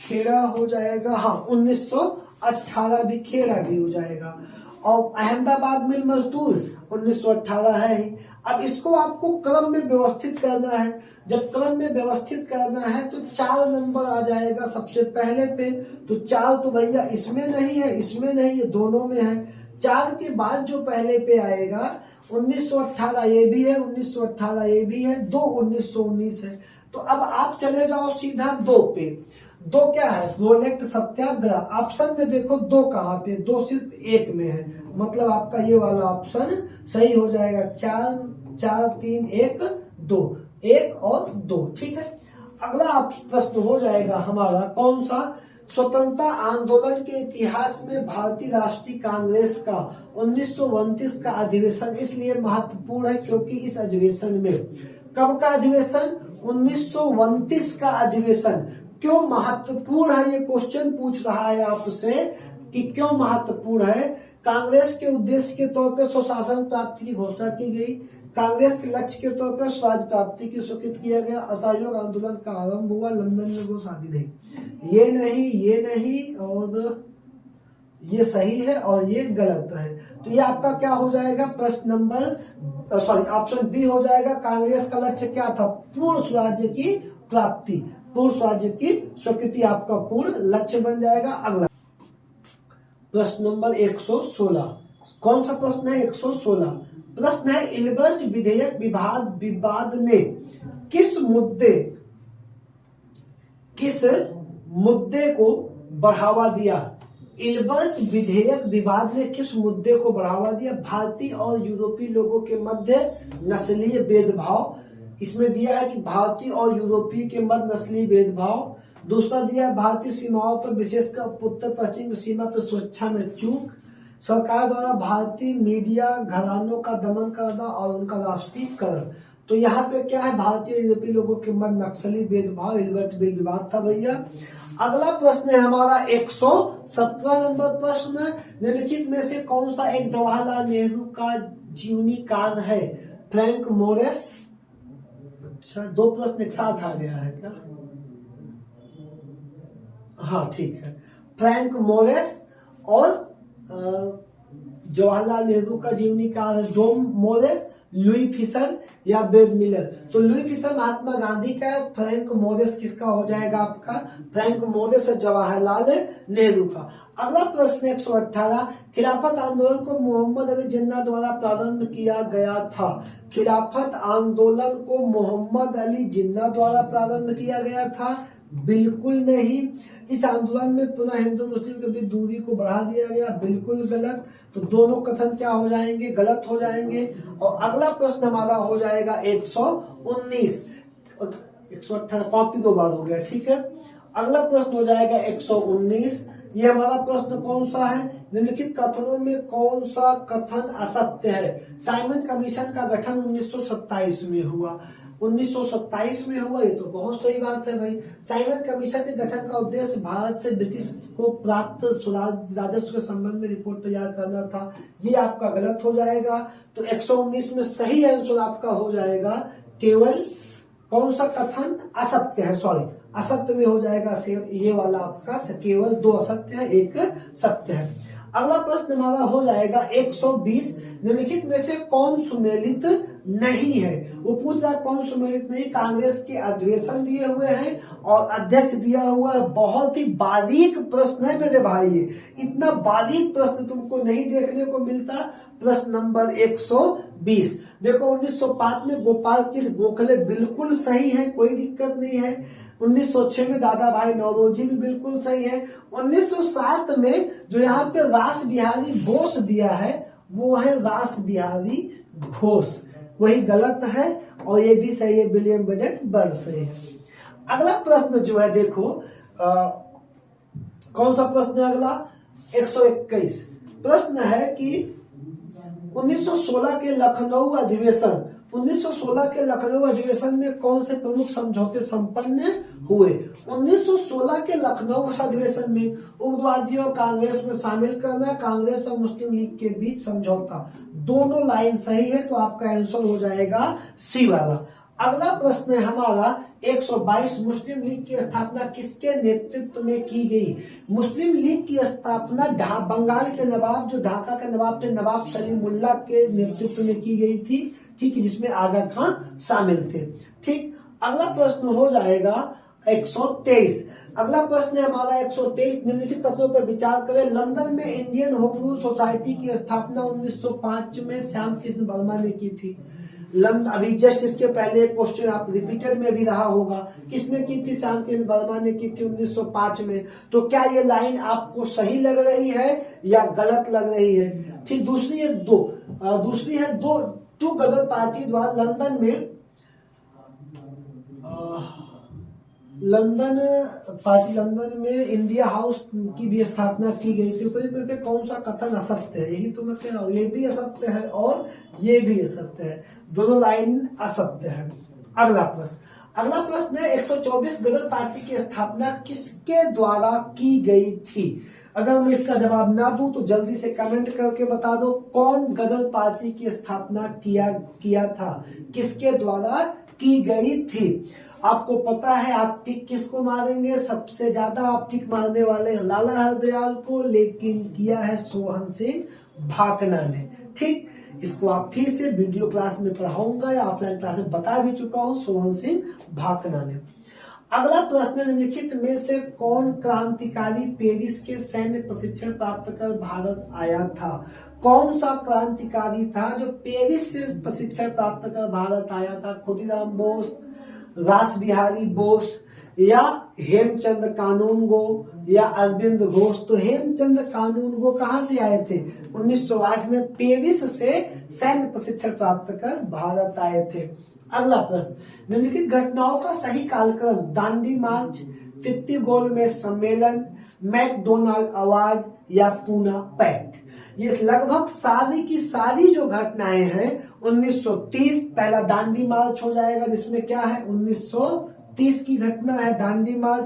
खेड़ा हो जाएगा, हाँ 1918 भी, खेड़ा भी हो जाएगा। और अहमदाबाद मिल मजदूर 1918 है ही। अब इसको आपको क्रम में व्यवस्थित करना है। जब क्रम में व्यवस्थित करना है तो 4 नंबर आ जाएगा सबसे पहले पे। तो 4 तो भैया इसमें नहीं है, इसमें नहीं, ये दोनों में है। 4 के बाद जो पहले पे आएगा 1918 ये भी है, 1918 ये भी है, 2 1919 है। तो अब आप चले जाओ सीधा 2 पे। 2 क्या है? रोलेट सत्याग्रह। ऑप्शन में देखो 2 कहाँ पे? 2 सिर्फ 1 में है, मतलब आपका ये वाला ऑप्शन सही हो जाएगा। 4 4 3 1 2, 1 और 2। ठीक है, अगला प्रश्न हो जाएगा हमारा कौन सा? स्वतंत्रता आंदोलन के इतिहास में भारतीय राष्ट्रीय कांग्रेस का 1929 का अधिवेशन इसलिए महत्वपूर्ण है क्योंकि इस अधिवेशन में, कब का अधिवेशन? 1929 का अधिवेशन। क्यों महत्वपूर्ण है? ये क्वेश्चन पूछ रहा है आपसे कि क्यों महत्वपूर्ण है। कांग्रेस के उद्देश्य के तौर पर स्वशासन प्राप्ति की घोषणा की गई। कांग्रेस के लक्ष्य के तौर पर स्वराज प्राप्ति की स्वीकृत किया गया। असहयोग आंदोलन का आरंभ हुआ। लंदन में वो शादी नहीं, ये नहीं और ये सही है और ये गलत है। तो ये आपका क्या हो जाएगा, प्रश्न नंबर ऑप्शन बी हो जाएगा। कांग्रेस का लक्ष्य क्या था, पूर्ण स्वराज्य की प्राप्ति, पूर्ण स्वराज्य की स्वीकृति आपका पूर्ण लक्ष्य बन जाएगा। अगला प्रश्न नंबर 116, कौन सा प्रश्न है, 116 प्रश्न है, इलबर्ट विधेयक विवाद ने किस मुद्दे को बढ़ावा दिया। इलबर्ट विधेयक विवाद ने किस मुद्दे को बढ़ावा दिया, भारतीय और यूरोपीय लोगों के मध्य नस्लीय भेदभाव, इसमें दिया है कि भारतीय और यूरोपीय के मध्य नस्लीय भेदभाव। दूसरा दिया भारतीय सीमाओं पर विशेषकर उत्तर पश्चिम सीमा पर सुरक्षा में चूक, सरकार द्वारा भारतीय मीडिया घरानों का दमन करना और उनका राष्ट्रीयकरण। तो यहाँ पे क्या है, भारतीय और यूरोपीय लोगों के मध्य नक्सली भेदभाव, इलबर्ट बिल विवाद था भैया। अगला प्रश्न है हमारा 117 नंबर प्रश्न, निम्नलिखित में से कौन सा एक जवाहरलाल नेहरू का जीवनी कार्य है, फ्रैंक मोरेस। अच्छा, दो प्रश्न एक साथ आ गया है क्या, हाँ ठीक है, फ्रैंक मोरेस और जवाहरलाल नेहरू का जीवनी कार्य जॉन मोरेस, लुई फिशर या बेब मिलर। तो लुई फिशर महात्मा गांधी का है, फ्रैंक मोरेस किसका हो जाएगा आपका, फ्रैंक मोरेस है जवाहरलाल नेहरू का। अगला प्रश्न 118, खिलाफत आंदोलन को मोहम्मद अली जिन्ना द्वारा प्रारंभ किया गया था। खिलाफत आंदोलन को मोहम्मद अली जिन्ना द्वारा प्रारंभ किया गया था, बिल्कुल नहीं। इस आंदोलन में पुनः हिंदू मुस्लिम के बीच दूरी को बढ़ा दिया गया, बिल्कुल गलत। तो दोनों कथन क्या हो जाएंगे, गलत हो जाएंगे। और अगला प्रश्न हमारा हो जाएगा 119, 118 कॉपी दो बार हो गया, ठीक है। अगला प्रश्न हो जाएगा 119, ये हमारा प्रश्न कौन सा है, निम्नलिखित कथनों में कौन सा कथन असत्य है। साइमन कमीशन का गठन 1927 में हुआ, 1927 में हुआ, ये तो बहुत सही बात है भाई। साइमन कमीशन के गठन का उद्देश्य भारत से ब्रिटिश को प्राप्त राजस्व के संबंध में रिपोर्ट तैयार करना था, ये आपका गलत हो जाएगा। तो 119 में सही आंसर आपका हो जाएगा केवल कौन सा कथन असत्य है, सॉरी असत्य में हो जाएगा ये वाला आपका, केवल दो असत्य है, एक सत्य है। अगला प्रश्न हमारा हो जाएगा 120, निम्नलिखित में से कौन सुमेलित नहीं है। वो पूछ रहा है कौन सुमेलित नहीं, कांग्रेस के अधिवेशन दिए हुए हैं और अध्यक्ष दिया हुआ है। बहुत ही बारीक प्रश्न है मेरे भाई, इतना बारीक प्रश्न तुमको नहीं देखने को मिलता। प्रश्न नंबर 120, देखो 1905 में गोपाल कृष्ण गोखले बिल्कुल सही है, कोई दिक्कत नहीं है। 1906 में दादा भाई नौरोजी भी बिल्कुल सही है। 1907 में जो यहाँ पे रास बिहारी बोस दिया है वो है रास बिहारी घोष, वही गलत है। और ये भी सही है, विलियम बेनेट बर्ड सही है। अगला प्रश्न जो है देखो कौन सा प्रश्न है अगला, 121 प्रश्न है कि 1916 के लखनऊ अधिवेशन, 1916 के लखनऊ अधिवेशन में कौन से प्रमुख समझौते संपन्न हुए। 1916 के लखनऊ अधिवेशन में उग्रवादियों कांग्रेस में शामिल करना, कांग्रेस और मुस्लिम लीग के बीच समझौता, दोनों लाइन सही है, तो आपका आंसर हो जाएगा सी वाला। अगला प्रश्न है हमारा 122, मुस्लिम लीग की स्थापना किसके नेतृत्व में की गई। मुस्लिम लीग की स्थापना बंगाल के नवाब, जो ढाका के नवाब थे, नवाब सलीमुल्लाह के नेतृत्व में की गई थी, ठीक है, जिसमें आगा खां शामिल थे। ठीक, अगला प्रश्न हो जाएगा 123। अगला प्रश्न है हमारा 123, निम्नलिखित कथनों पर विचार करें। लंदन में इंडियन होम रूल सोसाइटी की स्थापना 1905 में श्याम कृष्ण वर्मा ने की थी। लंदन, अभी जस्ट इसके पहले क्वेश्चन आप रिपीटेड में भी रहा होगा, किसने की थी, श्याम कृष्ण वर्मा ने की थी 1905 में। तो क्या ये लाइन आपको सही लग रही है या गलत लग रही है। ठीक, दूसरी है टू गदर पार्टी द्वारा लंदन में इंडिया हाउस की भी स्थापना की गई थी। ऊपर कौन सा कथन असत्य है, यही तो मैं कह रहा हूँ, ये भी असत्य है और ये भी असत्य है, दोनों लाइन असत्य है। अगला प्रश्न है 124, गदर पार्टी की स्थापना किसके द्वारा की गई थी। अगर मैं इसका जवाब ना दूं तो जल्दी से कमेंट करके बता दो, कौन गदर पार्टी की स्थापना किया था, किसके द्वारा की गई थी। आपको पता है आप टिक किसको मारेंगे, सबसे ज्यादा आप टिक मारने वाले लाला हरदयाल को, लेकिन किया है सोहन सिंह भाकना ने। ठीक, इसको आप फिर से वीडियो क्लास में पढ़ाऊंगा या ऑफलाइन क्लास में बता भी चुका हूं, सोहन सिंह भाकना ने। अगला प्रश्न, निम्नलिखित में से कौन क्रांतिकारी पेरिस के सैन्य प्रशिक्षण प्राप्त कर भारत आया था? कौन सा क्रांतिकारी था जो पेरिस से प्रशिक्षण प्राप्त कर भारत आया था? खुदीराम बोस, रास बिहारी बोस या हेमचंद कानूनगो या अरविंद घोष? तो हेमचंद कानूनगो कहां से आए थे? 1908 में पेरिस से सैन्य प्रशिक्षण प्राप्त कर भारत आए थे। अगला प्रश्न, निम्नलिखित घटनाओं का सही कालक्रम, दांडी मार्च, तित्ती गोलमेज सम्मेलन, मैकडोनाल्ड अवार्ड या पूना पैक्ट? ये लगभग सारी की सारी जो घटनाएं हैं 1930, पहला दांडी मार्च हो जाएगा जिसमें क्या है 1930 की घटना है दांडी मार्च।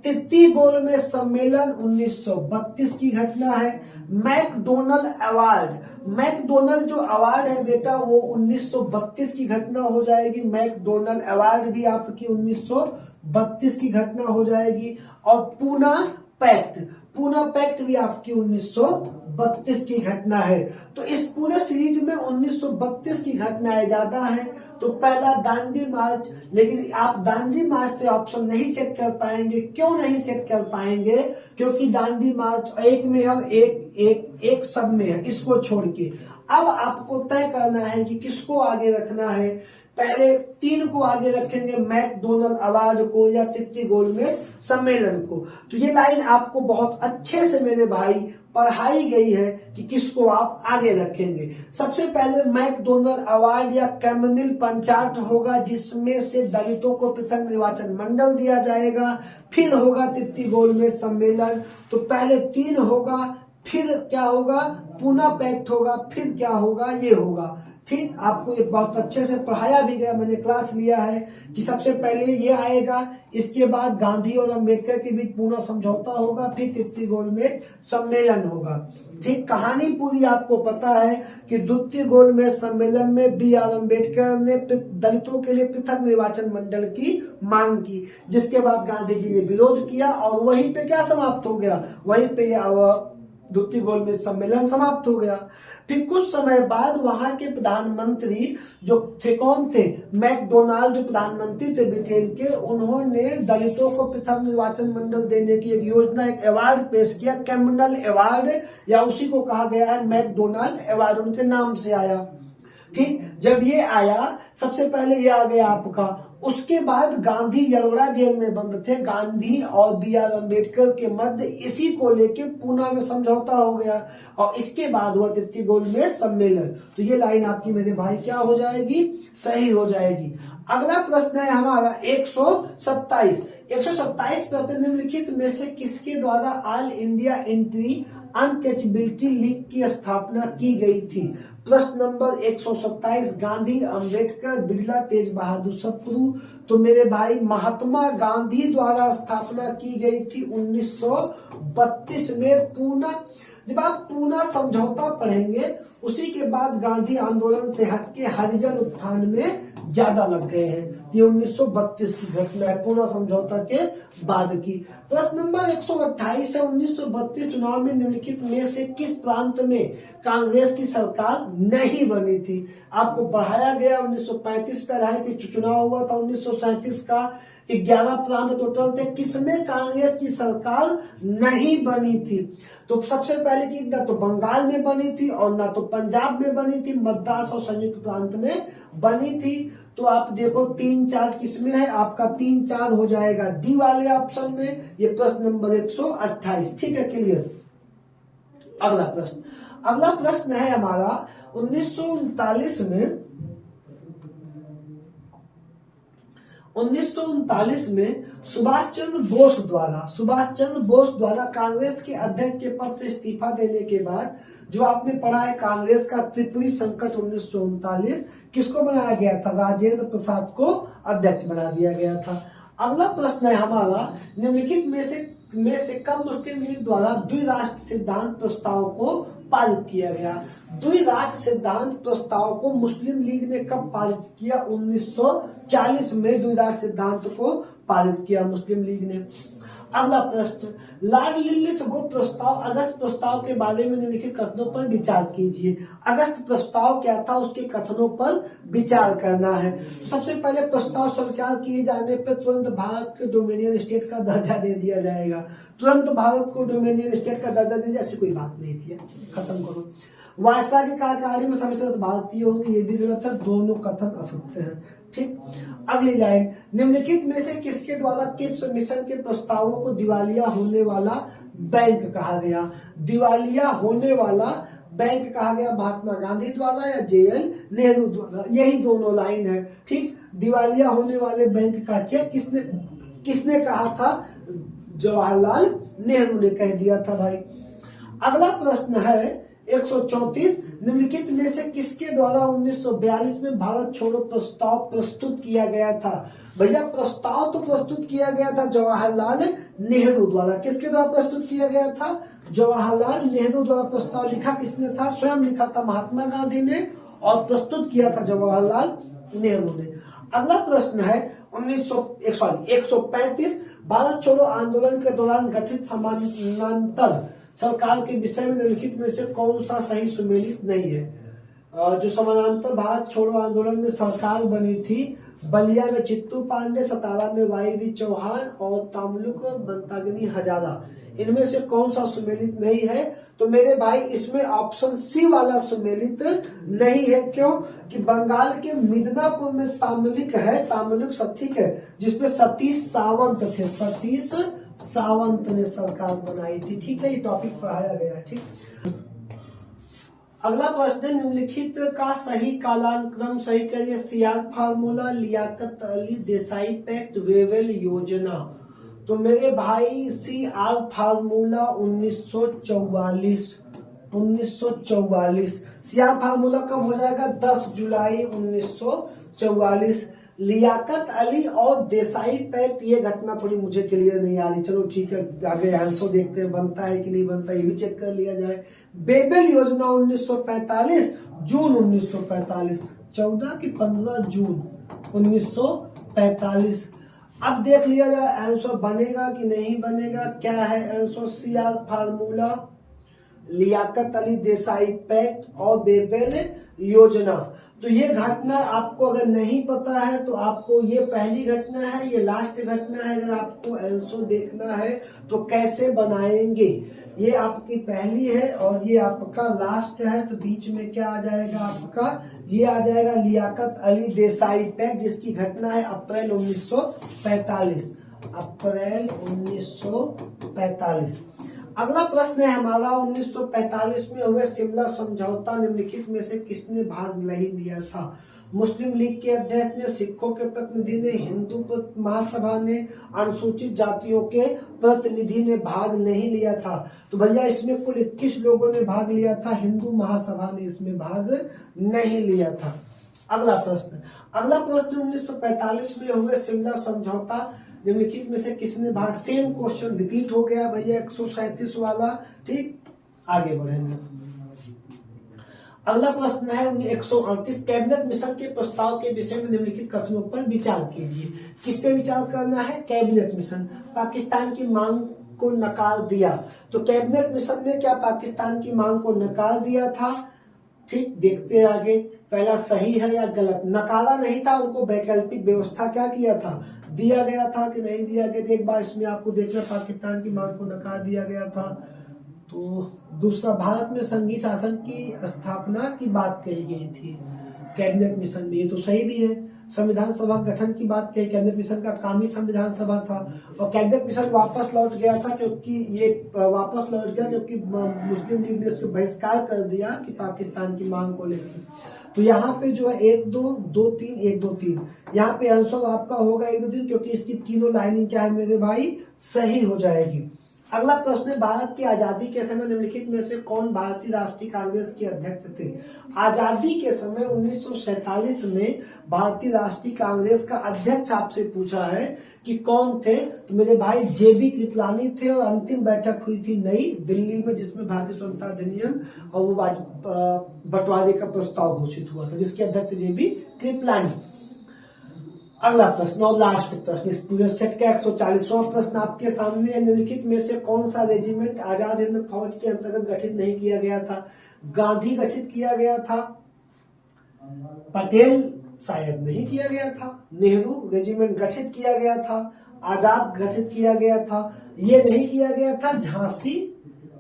तित्ती गोलमेज सम्मेलन 1932 की घटना है। मैकडोनाल्ड अवार्ड, मैकडोनाल्ड जो अवार्ड है बेटा वो 1932 की घटना हो जाएगी। मैकडोनाल्ड अवार्ड भी आपकी 1932 की घटना हो जाएगी। और पूना पैक्ट, पूना पैक्ट भी आपकी 1932 की घटना है। तो इस पूरे सीरीज में 1932 की घटनाएं ज्यादा हैं। तो पहला दांडी मार्च, लेकिन आप दांडी मार्च से ऑप्शन नहीं सेट कर पाएंगे। क्यों नहीं सेट कर पाएंगे? क्योंकि दांडी मार्च एक में है, एक सब में है, इसको छोड़ के। अब आपको तय करना है कि किसको आगे रखना है। पहले 3 को आगे रखेंगे, मैकडोनाल्ड अवार्ड को या तित्ती गोलमेज सम्मेलन को। तो ये लाइन आपको बहुत अच्छे से मेरे भाई पढ़ाई गई है कि किसको आप आगे रखेंगे। सबसे पहले मैकडोनाल्ड अवार्ड या कैमनिल पंचायत होगा, जिसमें से दलितों को पृथक निर्वाचन मंडल दिया जाएगा। फिर होगा तित्ती गोलमेज सम्मेलन। तो पहले 3 होगा, फिर क्या होगा पूना पैक्ट होगा, फिर क्या होगा ये होगा। ठीक, आपको ये बहुत अच्छे से पढ़ाया भी गया, मैंने क्लास लिया है कि सबसे पहले ये आएगा, इसके बाद गांधी और अंबेडकर के बीच पूना समझौता होगा, फिर तित्ती गोलमेज सम्मेलन होगा। ठीक, कहानी पूरी आपको पता है कि द्वितीय गोलमेज सम्मेलन में B.R. अम्बेडकर ने दलितों के लिए पृथक निर्वाचन मंडल की मांग की, जिसके बाद गांधी जी ने विरोध किया और वहीं पे क्या समाप्त हो गया, वहीं पे द्वितीय गोलमेज सम्मेलन समाप्त हो गया। फिर कुछ समय बाद वहां के प्रधानमंत्री जो थे, कौन थे, मैकडोनाल्ड जो प्रधानमंत्री थे ब्रिटेन के, उन्होंने दलितों को पृथक निर्वाचन मंडल देने की एक योजना, एक अवार्ड पेश किया, कैमनल अवार्ड, या उसी को कहा गया है मैकडोनाल्ड अवार्ड, उनके नाम से आया। ठीक, जब ये आया सबसे पहले ये आ गया आपका। उसके बाद गांधी यलवड़ा जेल में बंद थे। गांधी और B.R. अम्बेडकर के मध्य इसी को लेके पूना में समझौता हो गया और इसके बाद हुआ तित्ती गोलमेज सम्मेलन। तो ये लाइन आपकी मेरे भाई क्या हो जाएगी, सही हो जाएगी। अगला प्रश्न है हमारा 127 प्रश्न, निम्नलिखित में से किसके द्वारा all India anti untouchability league की स्थापना की गई थी? प्रश्न नंबर 127, गांधी, अम्बेडकर, बिरला, तेज बहादुर सप्रू? तो मेरे भाई महात्मा गांधी द्वारा स्थापना की गई थी 1932 में पूना। जब आप पूना समझौता पढ़ेंगे उसी के बाद गांधी आंदोलन से हटके हरिजन उत्थान में ज्यादा लग गए हैं। ये 1932 की घटना है, पूना समझौता के बाद की। प्रश्न नंबर 128 है, 1932 चुनाव में निम्नलिखित में से किस प्रांत में कांग्रेस की सरकार नहीं बनी थी? आपको पढ़ाया गया 1935 पे आधारित चुनाव हुआ था 1937 का। 11 प्रांत टोटल थे, किसमें कांग्रेस की सरकार नहीं बनी थी? तो सबसे पहली चीज, ना तो बंगाल में बनी थी और ना तो पंजाब में बनी थी, मद्रास और संयुक्त प्रांत में बनी थी। तो आप देखो 3-4 किसमें है, आपका 3-4 हो जाएगा डी वाले ऑप्शन में। ये प्रश्न नंबर 128। ठीक है, क्लियर। अगला प्रश्न है हमारा 1939 में सुभाष चंद्र बोस द्वारा कांग्रेस के अध्यक्ष के पद से इस्तीफा देने के बाद जो आपने पढ़ा है कांग्रेस का त्रिपुरी संकट 1939, किसको बनाया गया था? राजेंद्र प्रसाद को अध्यक्ष बना दिया गया था। अगला प्रश्न है हमारा, निम्नलिखित में से कब मुस्लिम लीग द्वारा द्विराष्ट्र सिद्धांत प्रस्ताव को पारित किया गया। द्विराष्ट्र सिद्धांत प्रस्ताव को मुस्लिम लीग ने कब पारित किया? 1940 में द्विराष्ट्र सिद्धांत को पारित किया मुस्लिम लीग ने। अगला प्रश्न, लॉर्ड लिलिथ गुप्त प्रस्ताव, अगस्त प्रस्ताव के बारे में निम्नलिखित कथनों पर विचार कीजिए। अगस्त प्रस्ताव क्या था, उसके कथनों पर विचार करना है। सबसे पहले प्रस्ताव स्वीकार किए जाने पर तुरंत भारत के डोमिनियन स्टेट का दर्जा दे दिया जाएगा। तुरंत भारत को डोमिनियन स्टेट का दर्जा दे दिया, ऐसी कोई बात नहीं थी, खत्म करो। वायसराय की कार्यकारिणी में सभी सदस्य भारतीय होंगे, ये भी गलत है, दोनों कथन असत्य हैं। ठीक, अगली लाइन, निम्नलिखित में से किसके द्वारा किप्स मिशन के प्रस्तावों को दिवालिया होने वाला बैंक कहा गया? दिवालिया होने वाला बैंक कहा गया महात्मा गांधी द्वारा या जेएल नेहरू द्वारा? यही दोनों लाइन है। ठीक, दिवालिया होने वाले बैंक का चेक किसने कहा था? जवाहरलाल नेहरू ने कह दिया था भाई। अगला प्रश्न है 134, निम्नलिखित में से किसके द्वारा 1942 में भारत छोड़ो प्रस्ताव प्रस्तुत किया गया था? भैया प्रस्ताव तो प्रस्तुत किया गया था जवाहरलाल नेहरू द्वारा। किसके द्वारा प्रस्तुत किया गया था? जवाहरलाल नेहरू द्वारा। प्रस्ताव लिखा किसने था? स्वयं लिखा था महात्मा गांधी ने, और प्रस्तुत किया था जवाहरलाल नेहरू ने। अगला प्रश्न है 135, भारत छोड़ो आंदोलन के दौरान गठित समानांतर सरकार के विषय में निम्नलिखित में से कौन सा सही सुमेलित नहीं है? जो समानांतर भारत छोड़ो आंदोलन में सरकार बनी थी, बलिया में चित्तू पांडे, सतारा में वाई चौहान और तमलुक बंतागनी हजारा, इनमें से कौन सा सुमेलित नहीं है? तो मेरे भाई इसमें ऑप्शन सी वाला सुमेलित नहीं है। क्यों? कि बंगाल के मिदनापुर में तामलिक है, तामलिक ठीक है, जिसमें सतीश सावंत थे, सतीश सावंत ने सरकार बनाई थी। ठीक है, ये टॉपिक पढ़ाया गया। ठीक, अगला प्रश्न, निम्नलिखित का सही कालानुक्रम सही करिए। CR formula, Liaquat Ali Desai pact, Wavell योजना। तो मेरे भाई सीआर फार्मूला 1944। सीआर फार्मूला कब हो जाएगा? 10 जुलाई 1944। लियाकत अली और देसाई पैक्ट, ये घटना थोड़ी मुझे क्लियर नहीं आ रही। चलो ठीक है, आगे आंसर देखते हैं, बनता है कि नहीं बनता, ये भी चेक कर लिया जाए। बेबेल योजना 1945, जून 1945, 14 की 15 जून 1945। अब देख लिया जाए आंसर बनेगा कि नहीं बनेगा। क्या है answer? CR formula, Liaquat Ali Desai pact और बेबेल योजना। तो ये घटना आपको अगर नहीं पता है तो आपको, ये पहली घटना है, ये लास्ट घटना है। अगर आपको आंसर देखना है तो कैसे बनाएंगे, ये आपकी पहली है और ये आपका लास्ट है, तो बीच में क्या आ जाएगा आपका? ये आ जाएगा लियाकत अली देसाई पैक्ट, जिसकी घटना है अप्रैल 1945, अप्रैल 1945। अगला प्रश्न है हमारा 1945 में हुए शिमला समझौता, निम्नलिखित में से किसने भाग नहीं लिया था? मुस्लिम लीग के अध्यक्ष ने, सिखों के प्रतिनिधि ने, हिंदू महासभा ने, अनुसूचित जातियों के प्रतिनिधि ने भाग नहीं लिया था। तो भैया इसमें कुल 21 लोगों ने भाग लिया था, हिंदू महासभा ने इसमें भाग नहीं लिया था। अगला प्रश्न 1945 में हुए शिमला समझौता, निम्नलिखित में से किसने भाग? सेम क्वेश्चन रिपीट हो गया भैया 137 वाला। ठीक, आगे बढ़ेंगे। अगला प्रश्न है 138, कैबिनेट मिशन के प्रस्ताव के विषय में निम्नलिखित कथनों पर विचार कीजिए। किस पे विचार करना है? Cabinet mission. पाकिस्तान की मांग को नकार दिया, तो कैबिनेट मिशन ने क्या पाकिस्तान की मांग को नकार दिया था? ठीक, देखते हैं आगे, पहला सही है या गलत। नकारा नहीं था, उनको वैकल्पिक व्यवस्था क्या किया था? दिया गया था कि नहीं दिया गया? एक बार इसमें आपको देखना, पाकिस्तान की मांग को नकार दिया गया था। तो दूसरा, भारत में संघीय शासन की स्थापना की बात कही गई थी कैबिनेट मिशन में, ये तो सही भी है। संविधान सभा गठन की बात कही, कैबिनेट मिशन का काम ही संविधान सभा था। और कैबिनेट मिशन वापस लौट गया था क्योंकि मुस्लिम लीग ने उसको बहिष्कार कर दिया कि पाकिस्तान की मांग को लेकर। तो यहाँ पे जो है 1 2 2 3 1 2 3, यहाँ पे आंसर आपका होगा 1 2 3, क्योंकि इसकी तीनों लाइनिंग क्या है मेरे भाई? सही हो जाएगी। अगला प्रश्न है, भारत की आजादी के समय निम्नलिखित में से कौन भारतीय राष्ट्रीय कांग्रेस के अध्यक्ष थे? आजादी के समय 1947 में भारतीय राष्ट्रीय कांग्रेस का अध्यक्ष आपसे पूछा है कि कौन थे, तो मेरे भाई जेबी कृपलानी थे। और अंतिम बैठक हुई थी नई दिल्ली में, जिसमें भारतीय स्वतंत्रता अधिनियम और वो बंटवारे का प्रस्ताव घोषित हुआ था, जिसके अध्यक्ष जेबी कृपलानी। अगला प्रश्न और लास्ट प्रश्न इस पूरे सेट का 140वां प्रश्न आपके सामने है। निम्नलिखित में से कौन सा रेजिमेंट आजाद हिंद फौज के अंतर्गत गठित नहीं किया गया था? गांधी गठित किया गया था, पटेल शायद नहीं किया गया था, नेहरू रेजिमेंट गठित किया गया था, आजाद गठित किया गया था, ये नहीं किया गया था झांसी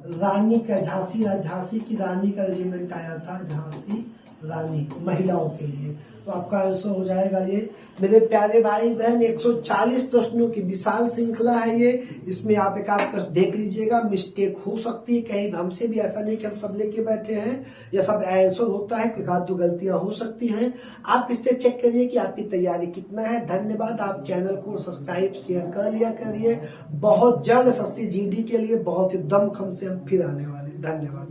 रानी का, झांसी की रानी का रेजिमेंट आया था, झांसी रानी महिलाओं के लिए। तो आपका आंसर हो जाएगा ये। मेरे प्यारे भाई बहन 140 प्रश्नों की विशाल श्रृंखला है ये। इसमें आप एक आध प्रश्न देख लीजिएगा, मिस्टेक हो सकती है कहीं, हमसे भी ऐसा नहीं कि हम सब लेके बैठे हैं, यह सब आंसर होता है, एक आध दो गलतियां हो सकती हैं। आप इससे चेक करिए कि आपकी तैयारी कितना है। धन्यवाद। आप चैनल को सब्सक्राइब शेयर कर लिया करिए। बहुत जल्द सस्ती जीडी के लिए बहुत ही दमखम से हम फिर आने वाले। धन्यवाद।